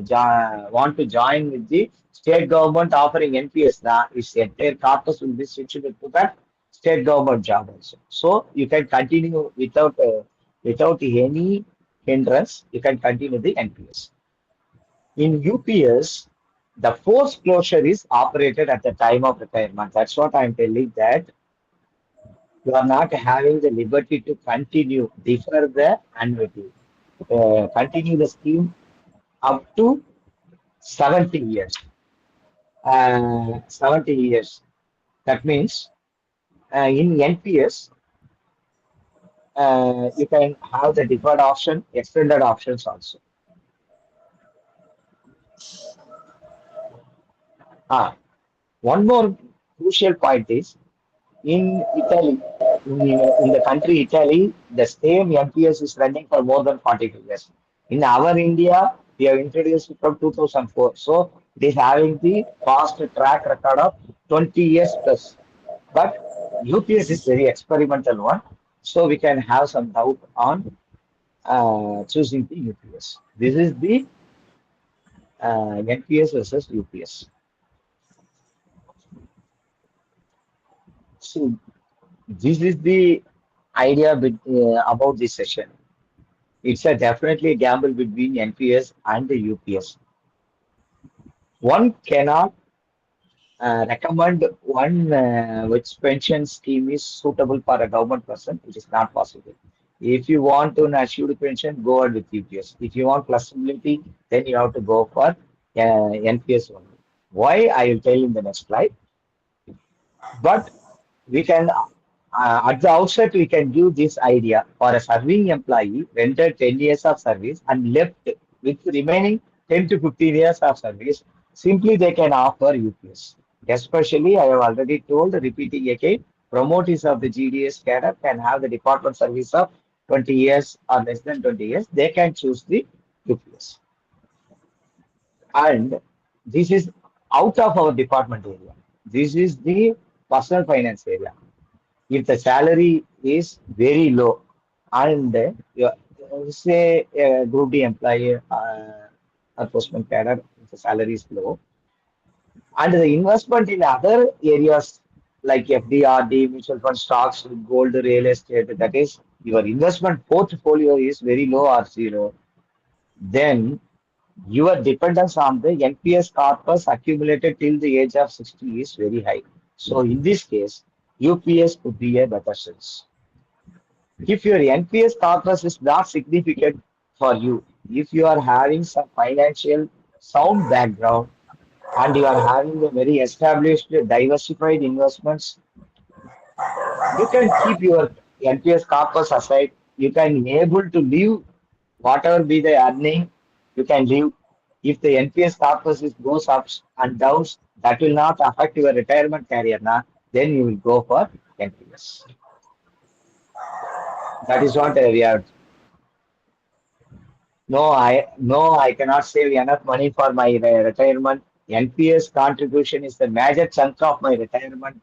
want to join with the state government offering NPS, his entire corpus will be switched to that state government job also. So you can continue without any hindrance, you can continue the NPS. In UPS, the forced closure is operated at the time of retirement. That's what I'm telling that you are not having the liberty to continue, defer the annuity, continue the scheme up to 70 years. 70 years. That means in NPS, you can have the deferred option, extended options also. Ah, one more crucial point is in Italy, in the country Italy, the same MPS is running for more than 45 years. In our India, we have introduced it from 2004. So it is having the fast track record of 20 years plus. But UPS is very experimental one. So we can have some doubt on choosing the UPS. This is the NPS versus UPS. So this is the idea about this session. It's a definitely a gamble between NPS and the UPS. One cannot recommend one which pension scheme is suitable for a government person. It is not possible. If you want an assured pension, go ahead with UPS. If you want flexibility, then you have to go for NPS only. Why? I will tell in the next slide. But we can, at the outset, we can give this idea for a serving employee rendered 10 years of service and left with remaining 10 to 15 years of service. Simply, they can offer UPS. Especially, I have already told, repeating again, promotees of the GDS cadre can have the department service of 20 years or less than 20 years. They can choose the UPS. And this is out of our department area. This is the personal finance area. If the salary is very low and say a group D employee or postman cadre, if the salary is low, and the investment in other areas like FDRD, mutual fund, stocks, gold, real estate, that is your investment portfolio is very low or zero, then your dependence on the NPS corpus accumulated till the age of 60 is very high. So in this case, UPS could be a better choice. If your NPS corpus is not significant for you, if you are having some financial sound background and you are having a very established diversified investments, you can keep your NPS corpus aside. You can able to live whatever be the earning, you can live. If the NPS corpus is goes ups and downs, that will not affect your retirement career. Now, then you will go for NPS. That is what we are. No, I cannot save enough money for my retirement. NPS contribution is the major chunk of my retirement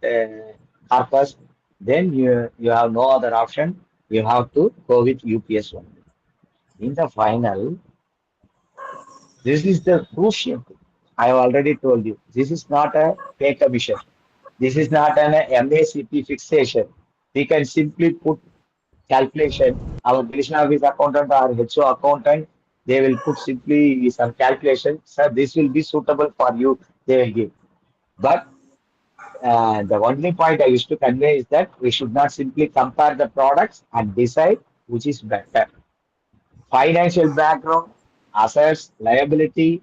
corpus. Then you have no other option. You have to go with UPS only. In the final, this is the crucial thing. I have already told you. This is not a pay commission. This is not an MACP fixation. We can simply put calculation. Our division office accountant or HO accountant, they will put simply some calculation. Sir, this will be suitable for you. They will give. But the only point I wish to convey is that we should not simply compare the products and decide which is better. Financial background, assets, liability,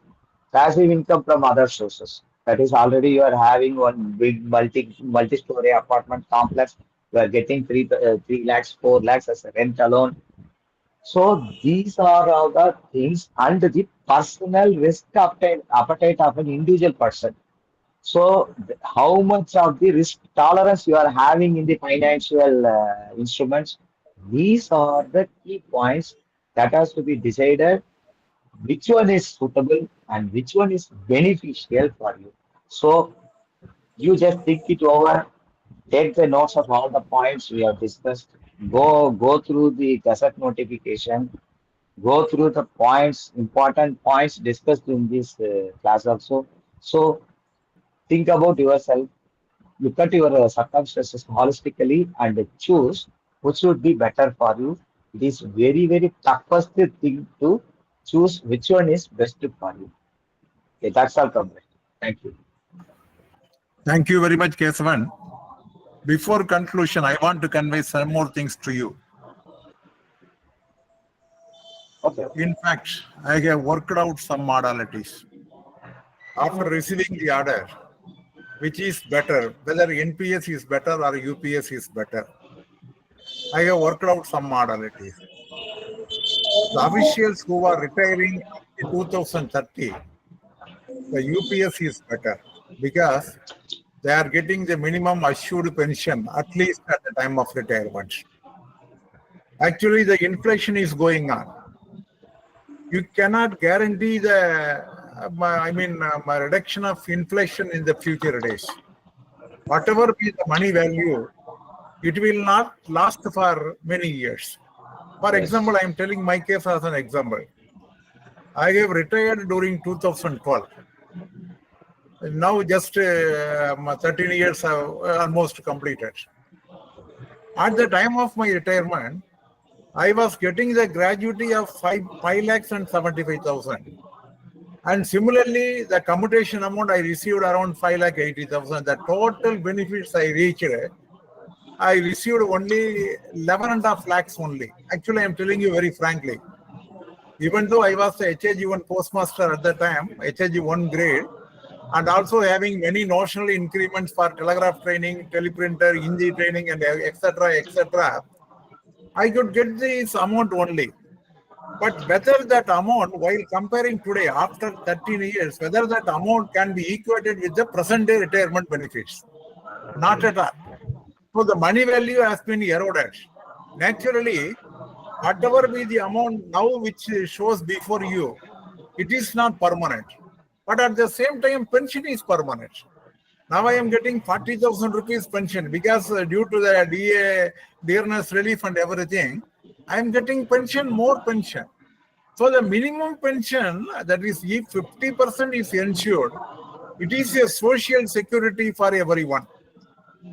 passive income from other sources. That is already you are having one big multi-story apartment complex. You are getting 3 lakhs, 4 lakhs as a rent alone. So these are all the things and the personal risk appetite of an individual person. So how much of the risk tolerance you are having in the financial instruments, these are the key points that has to be decided which one is suitable and which one is beneficial for you. So you just think it over, take the notes of all the points we have discussed, go through the gazette notification, go through the points, important points discussed in this class also. So think about yourself, look at your circumstances holistically and choose which would be better for you. It is very, very toughest thing to choose which one is best for you. Okay, that's all from me. Thank you. Thank you very much, Kesavan. Before conclusion, I want to convey some more things to you. Okay. In fact, I have worked out some modalities. After receiving the order, which is better, whether NPS is better or UPS is better, I have worked out some modalities. The officials who are retiring in 2030, the UPS is better because they are getting the minimum assured pension at least at the time of retirement. Actually, the inflation is going on. You cannot guarantee the, reduction of inflation in the future days. Whatever be the money value, it will not last for many years. For example, I am telling my case as an example. I have retired during 2012. Now just 13 years have almost completed. At the time of my retirement, I was getting the gratuity of 5 lakhs and 75,000. And similarly, the commutation amount I received around 5 lakh 80,000. The total benefits I reached I received only 11.5 lakhs only. Actually, I'm telling you very frankly. Even though I was the HAG1 postmaster at the time, HAG1 grade, and also having many notional increments for telegraph training, teleprinter, Hindi training, and etc., I could get this amount only. But whether that amount, while comparing today, after 13 years, whether that amount can be equated with the present day retirement benefits, not at all. So the money value has been eroded. Naturally, whatever be the amount now which shows before you, it is not permanent. But at the same time, pension is permanent. Now I am getting 40,000 rupees pension because due to the DA, Dearness relief and everything, I am getting pension, more pension. So the minimum pension, that is if 50% is ensured, it is a social security for everyone.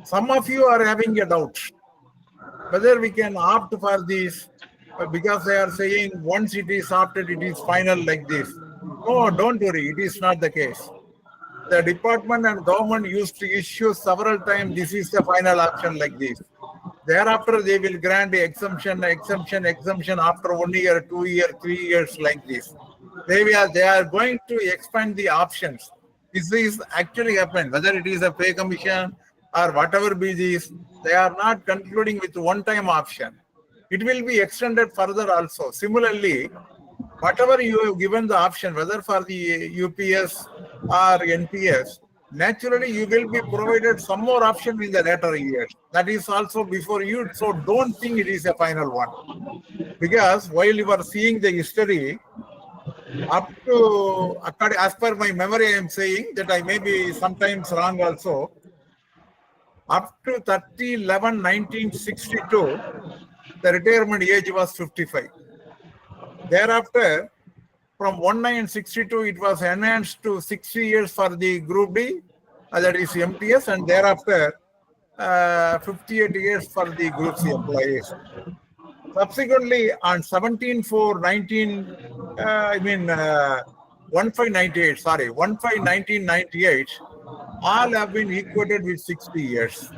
Some of you are having a doubt whether we can opt for this because they are saying once it is opted, it is final like this. No, don't worry, it is not the case. The department and government used to issue several times, this is the final option like this. Thereafter, they will grant the exemption after 1 year, 2 years, 3 years like this. They are going to expand the options. This is actually happened, whether it is a pay commission or whatever be this, they are not concluding with one-time option. It will be extended further also. Similarly, whatever you have given the option, whether for the UPS or NPS, naturally you will be provided some more option in the later years. That is also before you. So don't think it is a final one. Because while you are seeing the history, up to, as per my memory, I am saying that I may be sometimes wrong also. Up to 30/11/1962, the retirement age was 55. Thereafter, from 1962, it was enhanced to 60 years for the Group D, that is MTS, and thereafter 58 years for the Group C employees. Subsequently, on 15/1998, all have been equated with 60 years.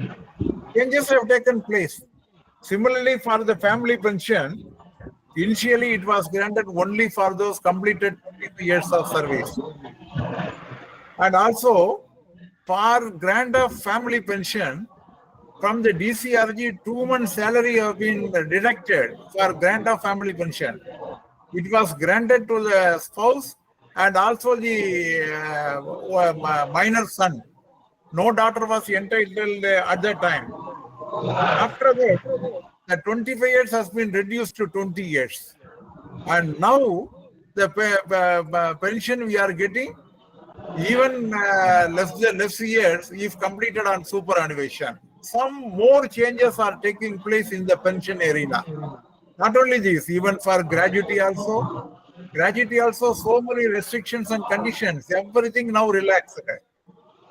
Changes have taken place. Similarly, for the family pension, initially it was granted only for those completed 22 years of service. And also, for grant of family pension, from the DCRG, 2 months salary have been deducted for grant of family pension. It was granted to the spouse and also the minor son. No daughter was entitled at that time. After that, the 25 years has been reduced to 20 years. And now, the pension we are getting, even less years, if completed on superannuation. Some more changes are taking place in the pension arena. Not only this, even for gratuity also, so many restrictions and conditions, everything now relaxed.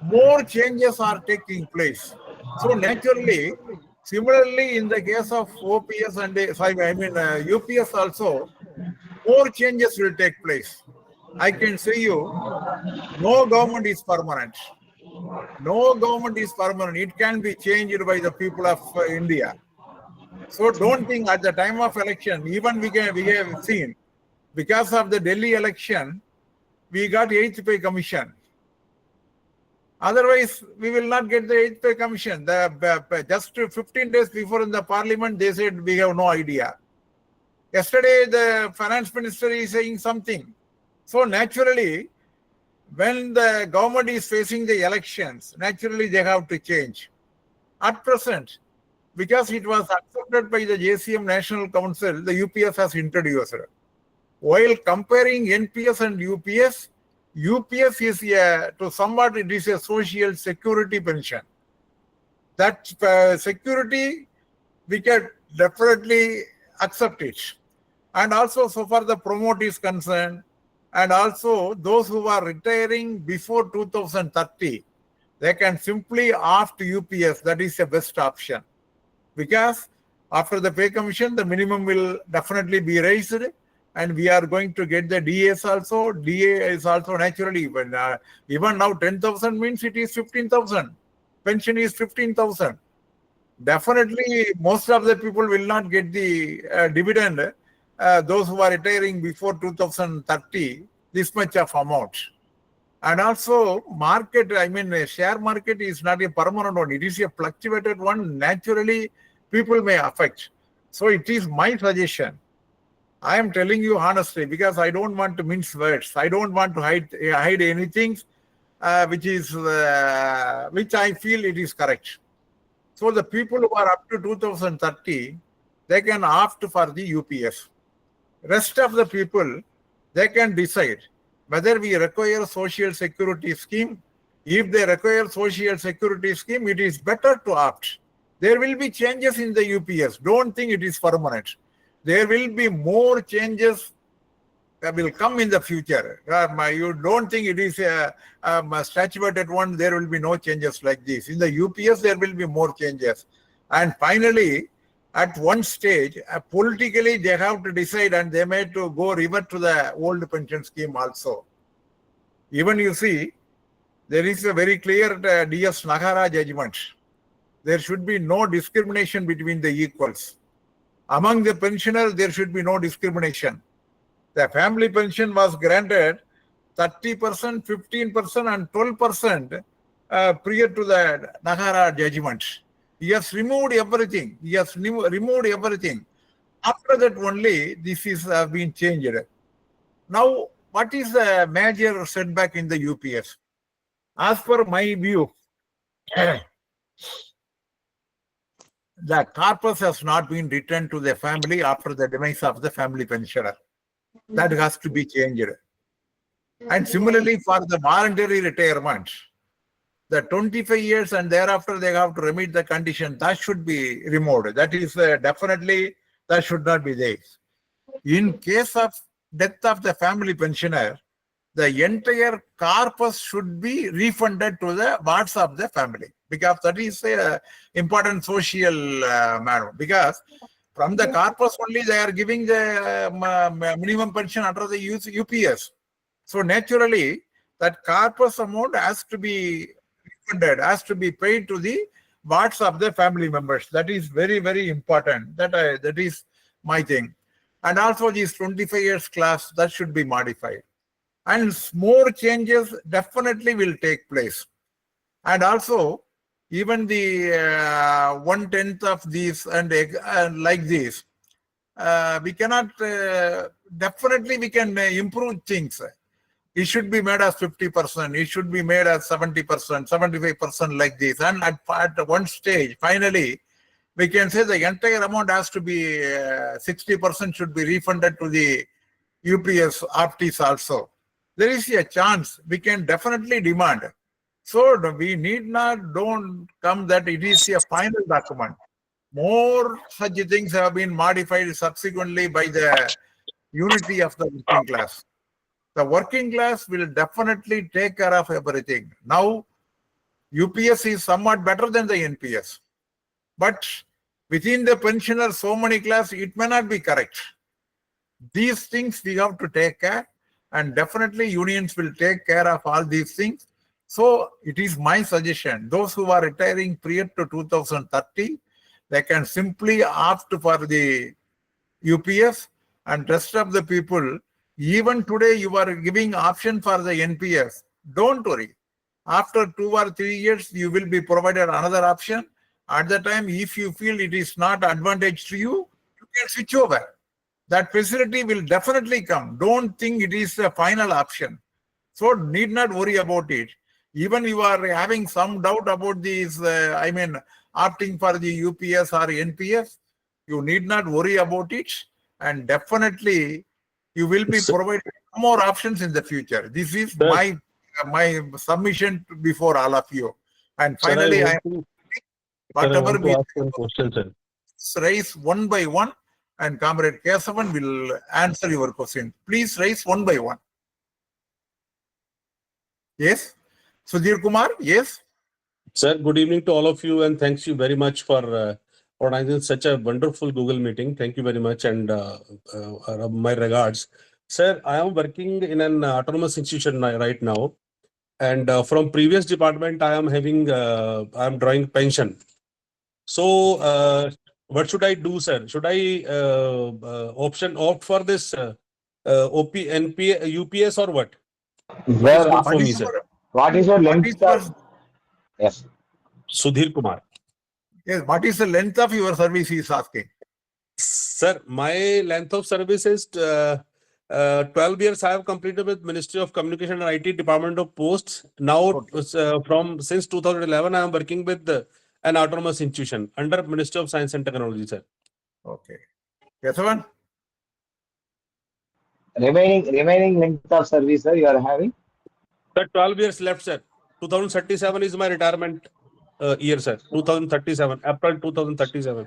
More changes are taking place. So naturally, similarly in the case of OPS and UPS also, more changes will take place. I can say you, no government is permanent. No government is permanent. It can be changed by the people of India. So don't think at the time of election, even we have seen, because of the Delhi election, we got 8th pay commission. Otherwise, we will not get the 8th pay commission. Just 15 days before in the parliament, they said we have no idea. Yesterday, the finance minister is saying something. So naturally, when the government is facing the elections, naturally they have to change. At present, because it was accepted by the JCM National Council, the UPS has introduced. While comparing NPS and UPS is to somewhat it is a social security pension. That security, we can definitely accept it. And also, so far the promote is concerned, and also those who are retiring before 2030, they can simply opt UPS. That is the best option. Because after the pay commission, the minimum will definitely be raised, and we are going to get the DAs also. DA is also naturally, even now 10,000 means it is 15,000. Pension is 15,000. Definitely, most of the people will not get the dividend. Those who are retiring before 2030, this much of amount. And also, market, I mean, share market is not a permanent one. It is a fluctuated one. Naturally, people may affect. So it is my suggestion. I am telling you honestly because I don't want to mince words. I don't want to hide anything which I feel it is correct. So the people who are up to 2030, they can opt for the UPS. Rest of the people, they can decide whether we require social security scheme. If they require social security scheme, it is better to opt. There will be changes in the UPS. Don't think it is permanent. There will be more changes that will come in the future. You don't think it is a statuted one, there will be no changes like this. In the UPS, there will be more changes. And finally, at one stage, politically, they have to decide and they may to go revert to the old pension scheme also. Even you see, there is a very clear DS Nagara judgment. There should be no discrimination between the equals. Among the pensioners, there should be no discrimination. The family pension was granted 30%, 15%, and 12% prior to the Nagara judgment. He has removed everything. He has removed everything. After that only, this is been changed. Now, what is the major setback in the UPS? As per my view, the corpus has not been returned to the family after the demise of the family pensioner. That has to be changed. And similarly, for the voluntary retirement, the 25 years and thereafter they have to remit the condition, that should be removed. That is definitely, that should not be there. In case of death of the family pensioner, the entire corpus should be refunded to the wards of the family, because that is an important social matter. Because from the corpus only they are giving the minimum pension under the UPS. So naturally, that corpus amount has to be refunded, has to be paid to the wards of the family members. That is very, very important. That is my thing. And also this 25 years class, that should be modified. And more changes definitely will take place. And also, even the 1/10 of these and like this, we cannot, definitely we can improve things. It should be made as 50%, it should be made as 70%, 75% like this. And at one stage, finally, we can say the entire amount has to be 60% should be refunded to the UPS optees also. There is a chance we can definitely demand. So we need not, don't come that it is a final document. More such things have been modified subsequently by the unity of the working class. The working class will definitely take care of everything. Now, UPS is somewhat better than the NPS. But within the pensioner, so many class, it may not be correct. These things we have to take care, and definitely unions will take care of all these things. So it is my suggestion, those who are retiring prior to 2030, they can simply opt for the UPS, and rest of the people, even today you are giving option for the NPS. Don't worry. After 2 or 3 years, you will be provided another option. At the time, if you feel it is not advantage to you, you can switch over. That facility will definitely come. Don't think it is a final option. So need not worry about it. Even you are having some doubt about these, opting for the UPS or NPS, you need not worry about it. And definitely you will be provided more options in the future. This is my submission before all of you. And finally, whatever we raise one by one, and Comrade Kesavan will answer your question. Please raise one by one. Yes, Sudhir Kumar. Yes, sir. Good evening to all of you, and thanks you very much for organizing such a wonderful Google meeting. Thank you very much, and my regards, sir. I am working in an autonomous institution right now, and from previous department, I am having I am drawing pension. So, what should I do, sir? Should I opt for this OP, NP, UPS or what? What is Where, good What for me, is sir? your, what is your what is length your, of, yes, Sudhir Kumar. yes, what is the length of your service he is asking? Sir, my length of service is 12 years I have completed with Ministry of Communication and IT, Department of Posts. Now, Okay. since 2011, I am working with an autonomous institution under Ministry of Science and Technology, sir. Okay. Kesavan? remaining length of service, sir, you are having? Sir, 12 years left, sir. 2037 is my retirement year, sir. 2037, April 2037.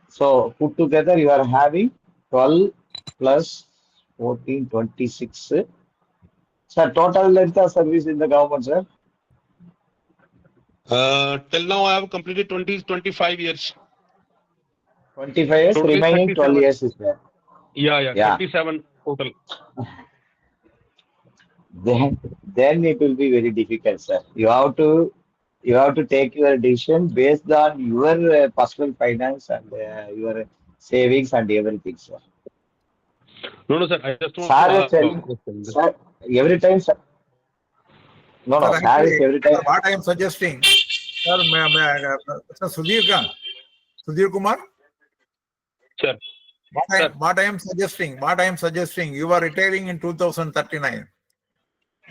So put together you are having 12 plus 14, 26. Sir, total length of service in the government, sir? Till now, I have completed 25 years. 25 years, Totally remaining 12 37. years is there. Yeah, Yeah. 37 total. Then it will be very difficult, sir. You have to take your decision based on your personal finance and your savings and everything, sir. No, sir. I just want to Sir is ask a telling, question. sir, every time, sir. No, Sir, sir is actually, every time. what I am suggesting, sir, Sir Sudhir Kumar, Sir. what I am suggesting, you are retiring in 2039.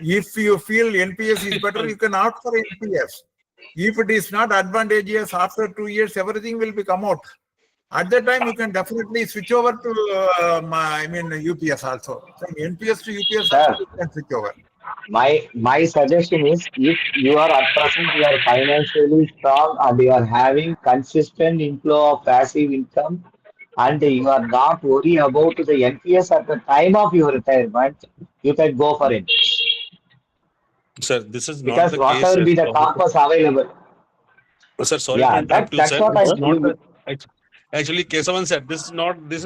If you feel NPS is better, you can opt for NPS. If it is not advantageous, after 2 years, everything will be come out. At that time, you can definitely switch over to UPS also. From NPS to UPS, Sir, also you can switch over. my suggestion is if you are at present you are financially strong and you are having consistent inflow of passive income and you are not worried about the NPS at the time of your retirement, you can go for it. Sir, this is not Because the case. whatever be the corpus available. Sir, sorry to Yeah, interrupt you, that's sir. what This I is not the actually Kesavan said. This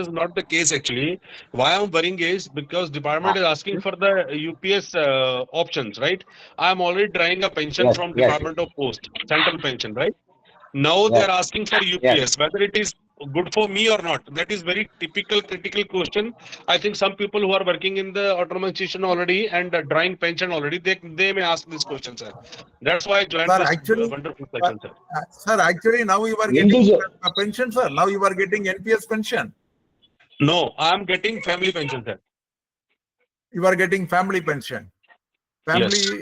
is not the case actually. Why I'm worrying is because department is asking for the UPS options, right? I'm already drawing a pension yes, from yes, Department of Post, central pension, right? Now they yes, are asking for yes. UPS, whether it is good for me or not. That is very typical critical question. I think some people who are working in the autonomous institution already and drawing pension already, they may ask this question, sir. That's why I joined Sir, this actually, wonderful session, sir. sir, actually now you are getting Individual. a pension, sir. Now you are getting NPS pension. No, I am getting family pension, sir. You are getting family pension. Yes.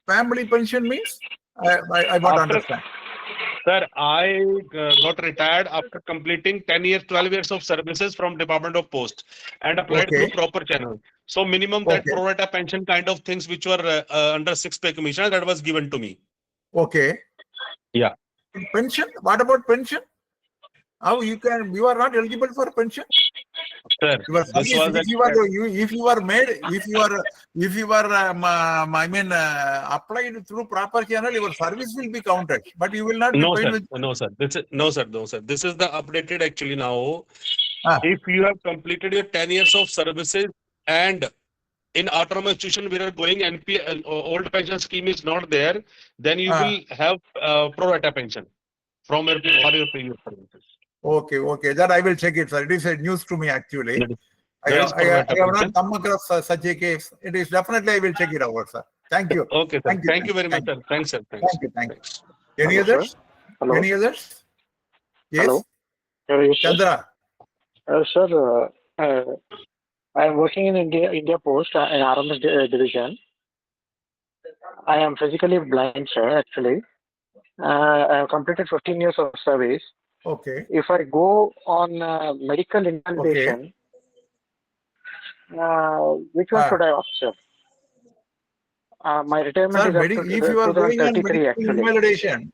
Family pension means I want to After, understand. sir, I got retired after completing 10 years, 12 years of services from Department of Post and applied through Okay, proper channel. So minimum that okay, pro rata pension kind of things which were under 6 pay commission that was given to me. okay. Yeah. Pension? What about pension? How you are not eligible for pension? Sir, Your this service, was if you are applied through proper channel, your service will be counted, but you will not be no, paid sir. with. No, sir. No, sir. This is the updated actually now. Ah, If you have completed your 10 years of services and in autonomous institution we are going old pension scheme is not there, then you will have pro rata pension from your previous services. okay. That I will check it, sir. It is a news to me actually. That is pro rata I have not pension. come across such a case. It is definitely I will check it out, sir. Thank you. Okay, sir. Thank you very much, sir. Thanks, sir. Thanks. Thank you. Thanks. Any Hello, sir. others? Hello. Any others? Yes, Hello. Here you, sir. Chandra. Sir, I am working in India Post in RMS division. I am physically blind, sir, actually. I have completed 15 years of service. Okay. If I go on medical invalidation, which one should I opt, sir? My retirement Sir, is up to if you are going on 2033, medical actually. invalidation,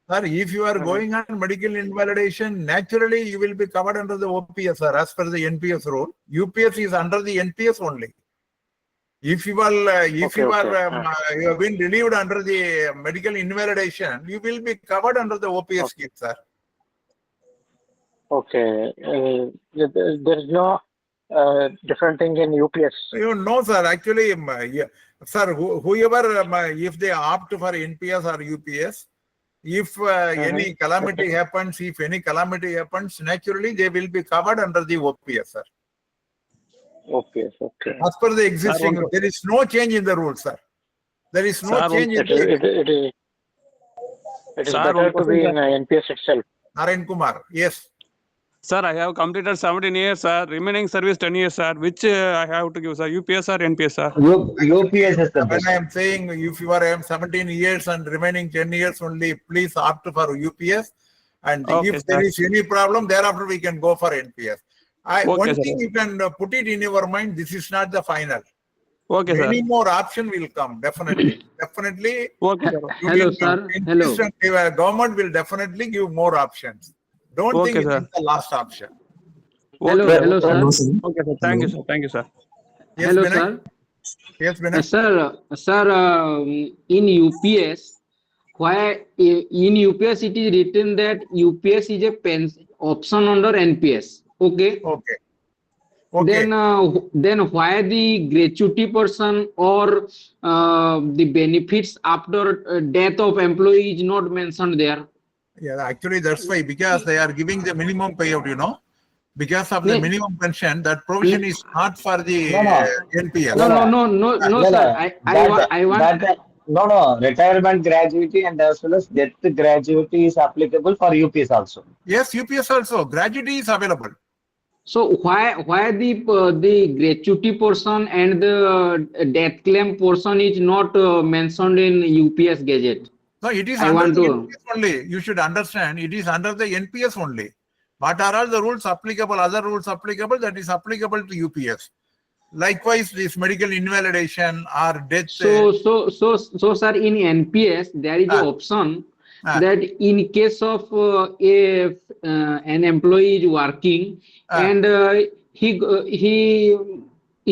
sir, if you are going on medical invalidation, naturally you will be covered under the OPS, sir, as per the NPS rule. UPS is under the NPS only. If you are, you have been relieved under the medical invalidation, you will be covered under the OPS scheme, sir. Okay. There is no different thing in UPS. No, sir. Actually, sir, whoever, if they opt for NPS or UPS, If any calamity happens, naturally they will be covered under the OPS, sir. Okay. As per the existing, there is no change in the rules, sir. There is no change in the... It is better to be in NPS itself. Narayan Kumar, yes. Sir, I have completed 17 years, sir. Remaining service 10 years, sir. Which I have to give, sir? UPS or NPS, sir? UPS is the When best. I am saying if you are 17 years and remaining 10 years only, please opt for UPS. And Okay, if there sir. is any problem, thereafter we can go for NPS. One sir. thing you can put it in your mind, this is not the final. Okay, sir. Many more options will come, definitely. Definitely. Okay, sir. Hello, sir. Hello. Government will definitely give more options. Don't Okay, think sir. it is the last option. Hello, Okay, hello, sir. Okay, sir. Thank you, sir. Thank you, sir. Yes, Hello, Vinay? sir. Yes, Vinay? Sir, in UPS, why in UPS it is written that UPS is a option under NPS. Okay. Okay. Okay. Then why the gratuity portion or the benefits after death of employee is not mentioned there? Yeah, actually that's why, because they are giving the minimum payout, because of the minimum pension, that provision is not for the NPS. No, sir. I want. Retirement gratuity and as well as death gratuity is applicable for UPS also. Yes, UPS also. Gratuity is available. So why the gratuity portion and the death claim portion is not mentioned in UPS Gazette? No, it is I under want the to- NPS only. You should understand, it is under the NPS only. What are all the rules applicable, other rules applicable, that is applicable to UPS. Likewise, this medical invalidation or death. So, sir, in NPS there is an option that in case of an employee is working and he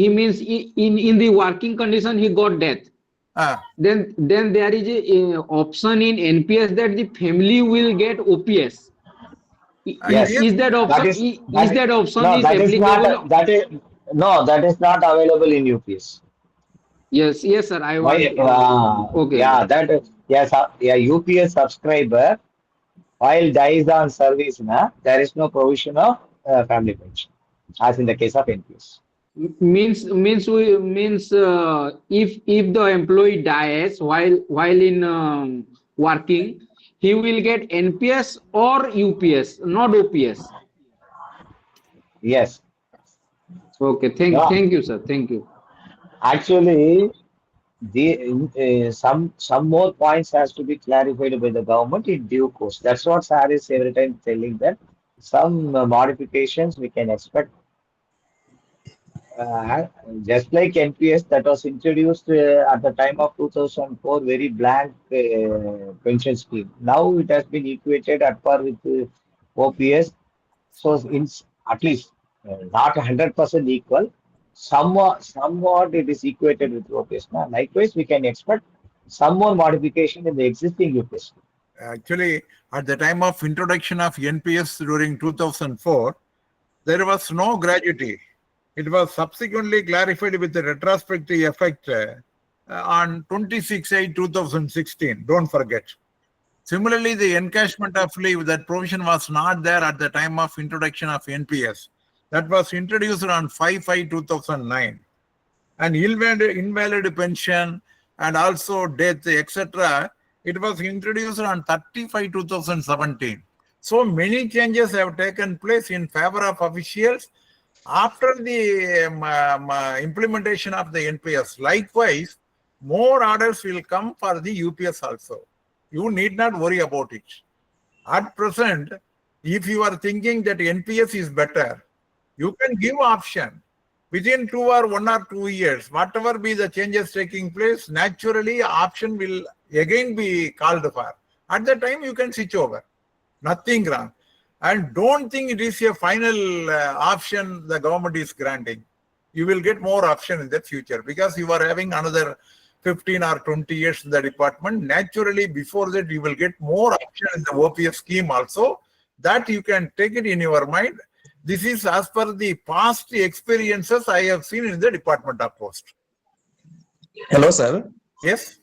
means in the working condition he got death. Then there is a option in NPS that the family will get OPS. Yes. Is that option? That option no, is that is applicable? not, that is not available in UPS. Yes, sir. I Why? want. Okay. Yeah, UPS subscriber while dies on service, there is no provision of family pension, as in the case of NPS. Means if the employee dies while in working, he will get NPS or UPS, not OPS. Yes. Okay. Thank you, sir. Thank you. Actually, some more points has to be clarified by the government in due course. That's what sir is every time telling that some modifications we can expect. Just like NPS that was introduced at the time of 2004, very blank pension scheme. Now it has been equated at par with OPS. So at least not 100% equal. Somewhat it is equated with OPS. Now, likewise, we can expect some more modification in the existing UPS. Actually, at the time of introduction of NPS during 2004, there was no gratuity. It was subsequently clarified with the retrospective effect on 26/8/2016. Don't forget. Similarly, the encashment of leave, that provision was not there at the time of introduction of NPS. That was introduced on 5/5/2009. And invalid pension and also death, etc., it was introduced on 30/5/2017. So many changes have taken place in favor of officials after the implementation of the NPS. Likewise, more orders will come for the UPS also. You need not worry about it. At present, if you are thinking that NPS is better, you can give option. Within 1 or 2 years, whatever be the changes taking place, naturally option will again be called for. At that time, you can switch over. Nothing wrong. And don't think it is a final option the government is granting. You will get more option in the future because you are having another 15 or 20 years in the department. Naturally, before that, you will get more option in the OPS scheme also. That you can take it in your mind. This is as per the past experiences I have seen in the Department of Post. Hello, sir. Yes.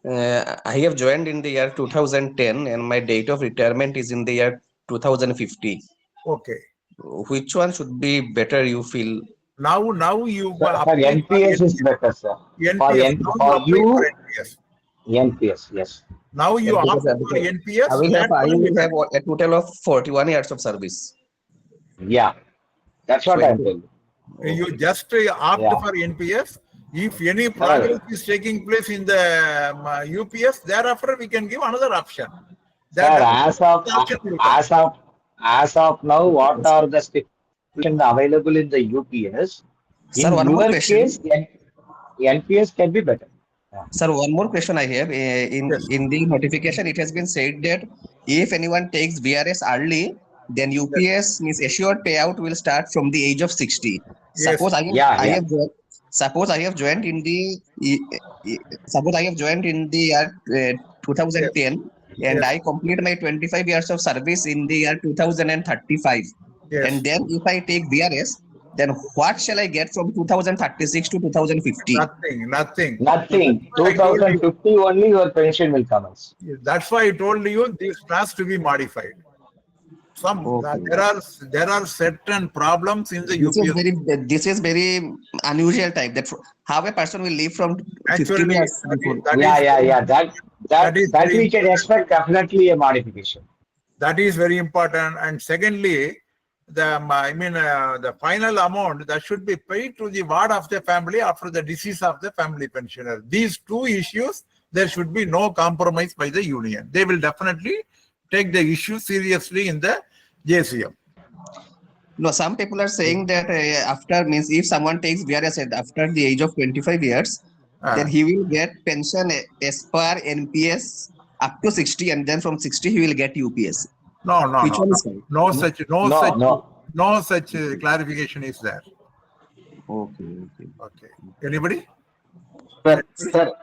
I have joined in the year 2010 and my date of retirement is in the year 2050. Okay. Which one should be better, you feel? Now you For NPS is better, sir. NPS. Now you apply for NPS. NPS, yes. Now you Because- opt for because NPS. I will that have will be better. a total of 41 years of service. Yeah, that's what I'm telling. You just opt Yeah. for NPS. If any progress is taking place in the UPS, thereafter we can give another option. Sir, as of now, what are the stipulations available in the UPS? Sir, In one more your question. case, NPS can be better. Sir, one more question I have. In the notification, it has been said that if anyone takes VRS early, then UPS means assured payout will start from the age of 60. Yes. Suppose I Yeah. have joined in the year 2010 and Yes. I complete my 25 years of service in the year 2035. Yes. And then if I take VRS, then what shall I get from 2036 to 2050? Nothing. Nothing. I told you. 2050 only your pension will commence. That's why I told you this has to be modified. Okay. There are certain problems in the UPS. This is very unusual type. That how a person will live from 15 Actually, years before. That we can expect definitely a modification. That is very important. And secondly, the final amount that should be paid to the ward of the family after the decease of the family pensioner. These two issues, there should be no compromise by the union. They will definitely take the issue seriously in the JCM. No, some people are saying that after means if someone takes VRS after the age of 25 years, then he will get pension as per NPS up to 60, and then from 60 he will get UPS. No such clarification is there. Okay. Anybody? Sir,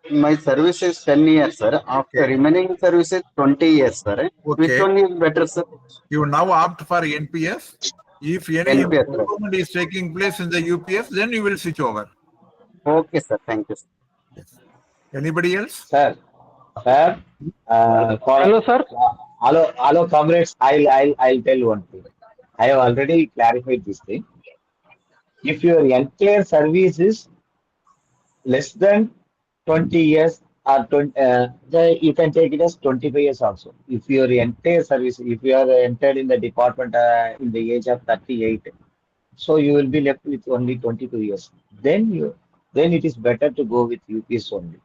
my service is 10 years, sir. After remaining service is 20 years, sir. Which one is better, sir? You now opt for NPS. If any improvement is taking place in the UPS, then you will switch over. Okay, sir. Thank you. Yes. Anybody else? Sir. Hello, sir. Hello, comrades. I'll tell one thing. I have already clarified this thing. If your entire service is less than 20 years or 20, you can take it as 25 years also. If your entire service, if you are entered in the department in the age of 38, so you will be left with only 22 years. Then it is better to go with UPS only.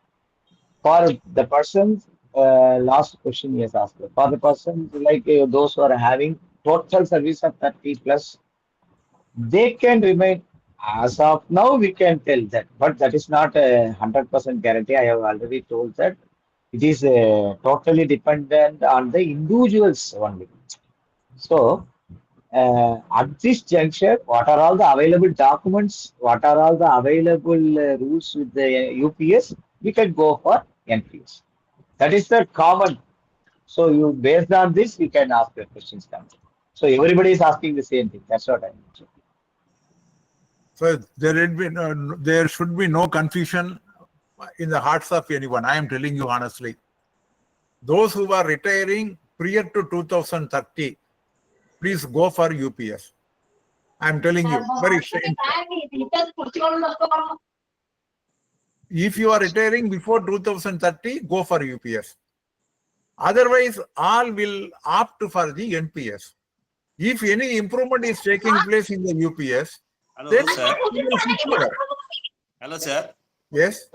For the persons, last question is asked. For the persons like those who are having total service of 30 plus, they can remain. As of now, we can tell that, but that is not a 100% guarantee. I have already told that it is totally dependent on the individuals only. So, at this juncture, what are all the available documents? What are all the available rules with the UPS? We can go for NPS. That is the common. So, you based on this, you can ask your questions. So, everybody is asking the same thing. That's what I mean. So there should be no confusion in the hearts of anyone. I am telling you honestly. Those who are retiring prior to 2030, please go for UPS. I am telling you very straight. If you are retiring before 2030, go for UPS. Otherwise, all will opt for the NPS. If any improvement is taking place in the UPS, Hello, then sir. you will switch over. Hello, sir. Yes.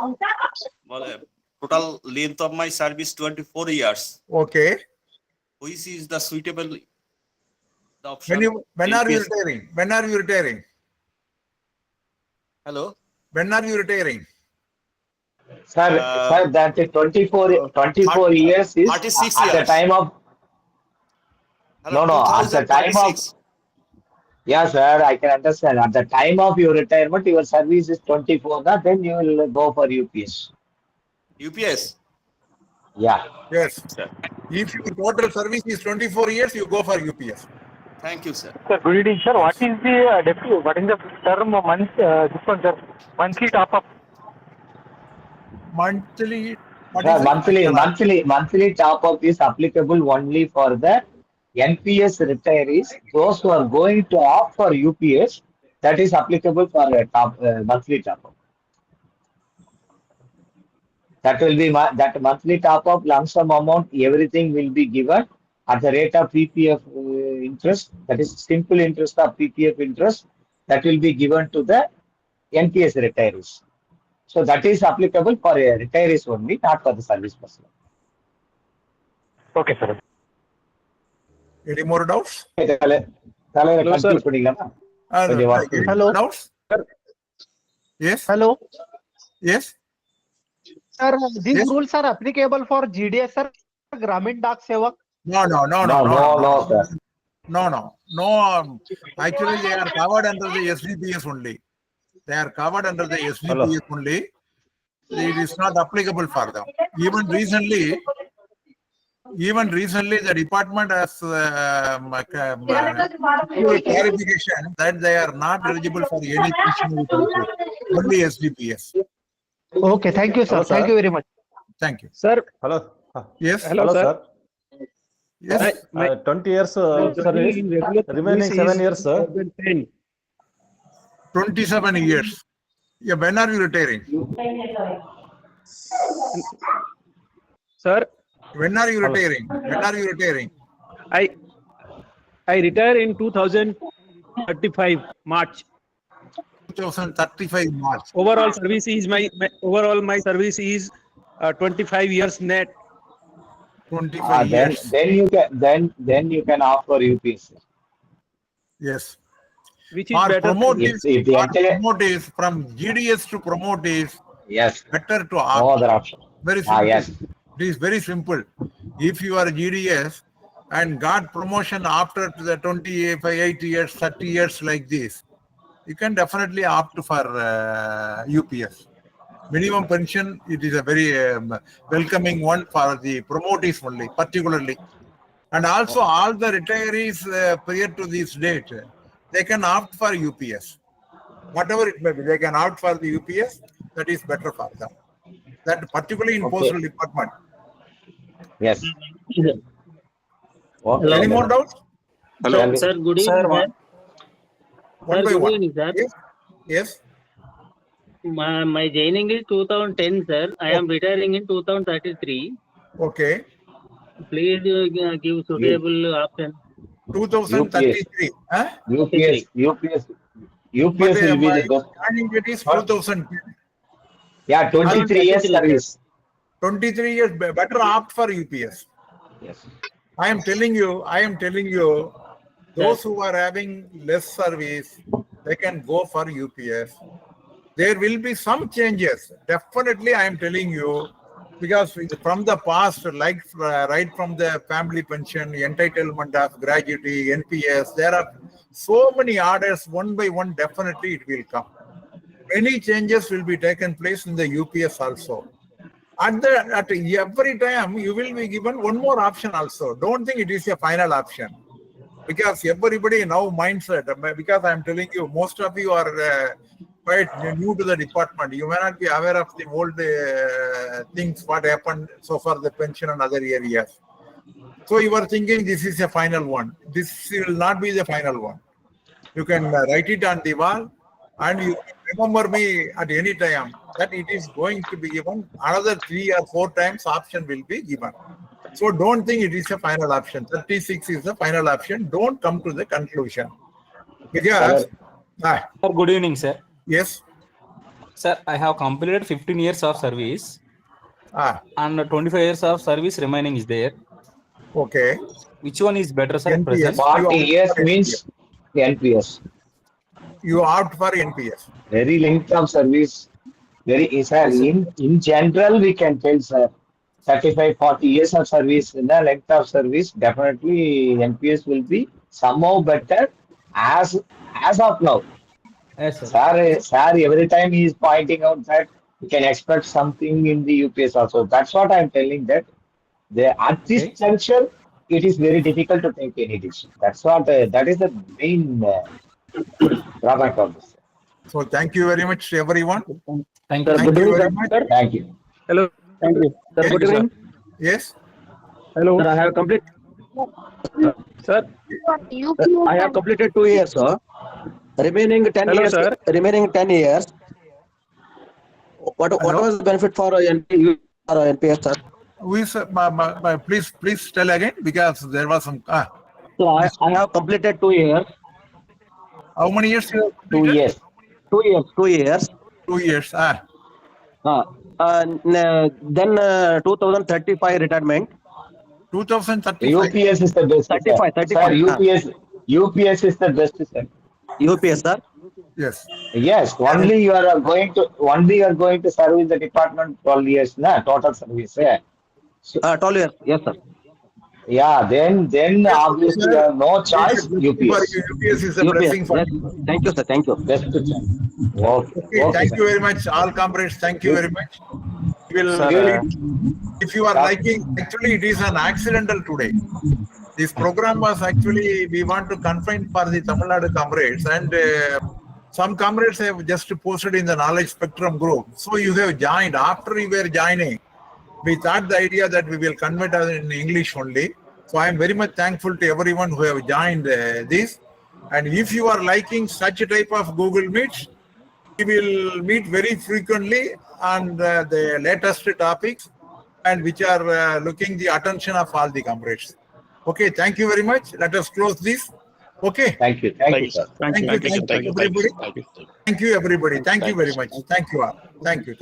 Well, total length of my service 24 years. Okay. Which is the suitable the option? When are you retiring? When are you retiring? Hello. When are you retiring? Sir, that 24 years is 36 at years. the time of. Hello, No, at the time of. Yeah, sir, I can understand. At the time of your retirement, your service is 24, then you will go for UPS. UPS? Yeah. Yes. Sir. If your total service is 24 years, you go for UPS. Thank you, sir. Sir, good evening, sir. What is the term of monthly top-up? Monthly What is it? Monthly top up is applicable only for the NPS retirees. Those who are going to opt for UPS, that is applicable for a monthly top up. That will be that monthly top up lump sum amount. Everything will be given at the rate of PPF interest. That is simple interest of PPF interest. That will be given to the NPS retirees. So that is applicable for retirees only, not for the service personnel. Okay, sir. Any more doubts? Hello, sir. Any Hello. doubts? Yes. Hello. Yes. Sir, these Yes. rules are applicable for GDS, sir, Gramin Dak Sevak. No, No, sir. No. Actually, they are covered under the SDPS only. They are covered under the SDPS only. It is not applicable for them. Even recently, the department has clarification that they are not eligible for any pension, only SDPS. Okay, thank you, sir. Hello, sir. Thank you very much. Thank you. Sir. Hello. Yes. Hello, sir. Yes. 20 years service, remaining 7 years, sir. 27 years. Yeah, when are you retiring? Sir, When are you retiring? I retire in 2035 March. 2035 March. Overall service is my service is 25 years net. 25 years. Then you can opt for UPS. Yes. Which is For better? promote is from GDS to promote is better to opt. No other option. Very simple. Yes. It is very simple. If you are GDS and got promotion after the 28 years, 30 years like this, you can definitely opt for UPS. Minimum pension, it is a very welcoming one for the promotees only, particularly. And also all the retirees prior to this date, they can opt for UPS. Whatever it may be, they can opt for the UPS. That is better for them. That particularly in Postal Department. Yes. Hello. Any more doubts? Hello. Sir, good evening, sir. One by Good one. evening, sir. Yes. My joining is 2010, sir. I am retiring in 2033. Okay. Please give suitable option. 2033. Huh? UPS will be the best. Joining date is 2010. Yeah, 23 years service. 23 years, better opt for UPS. Yes. I am telling you, those who are having less service, they can go for UPS. There will be some changes. Definitely, I am telling you, because from the past, like right from the family pension, entitlement of gratuity, NPS, there are so many orders, one by one, definitely it will come. Many changes will be taken place in the UPS also. At every time, you will be given one more option also. Don't think it is a final option. Because everybody now mindset, because I am telling you, most of you are quite new to the department. You may not be aware of the old things, what happened so far, the pension and other areas. So you are thinking this is a final one. This will not be the final one. You can write it on the wall and you remember me at any time that it is going to be given. Another 3 or 4 times option will be given. So don't think it is a final option. 36 is the final option. Don't come to the conclusion. Because, Sir, good evening, sir. Yes. Sir, I have completed 15 years of service. And 25 years of service remaining is there. Okay. Which one is better, sir? NPS. 40 years means NPS. You opt for NPS. Very length of service. In general, we can tell, sir, 35, 40 years of service, in the length of service, definitely NPS will be somehow better as of now. Yes, sir. Sir, every time he is pointing out that you can expect something in the UPS also. That's what I'm telling that at this juncture, it is very difficult to take any decision. That's what, that is the main drawback of this. So thank you very much, everyone. Thank you. Thank you very much. Thank you. Hello. Thank you. Sir, Yes. good evening. Yes. Hello. Sir, I have completed. Sir, I have completed 2 years, sir. Remaining 10 Hello, years. sir. Remaining 10 years. What was the benefit for NPS or NPS, sir? Please tell again because there was some. So I have completed 2 years. How many years you have 2 completed? years. 2 years. 2 years. 2 years. Then 2035 retirement. 2035. UPS is the best. 35. Sir, UPS is the best, sir. UPS, sir. Yes. Yes, only you are going to serve in the department 12 years, total service. Yeah. So, 12 years. Yes, sir. yeah, then obviously you have no choice. UPS. UPS is a blessing for Yes. Thank you, sir. Thank you. Best choice. Okay, thank you very much, all comrades. Thank you very much. We will if you are liking, actually, it is an accidental today. This program was actually, we want to confine for the Tamil Nadu comrades, and some comrades have just posted in the knowledge spectrum group. So you have joined. After you were joining, we thought the idea that we will convert in English only. So I am very much thankful to everyone who have joined this. And if you are liking such a type of Google Meets, we will meet very frequently on the latest topics and which are looking the attention of all the comrades. Okay, thank you very much. Let us close this. Okay. Thank you. Thank you, sir. Thank you, everybody. Thank you, everybody. Thank you very much. Thank you all. Thank you.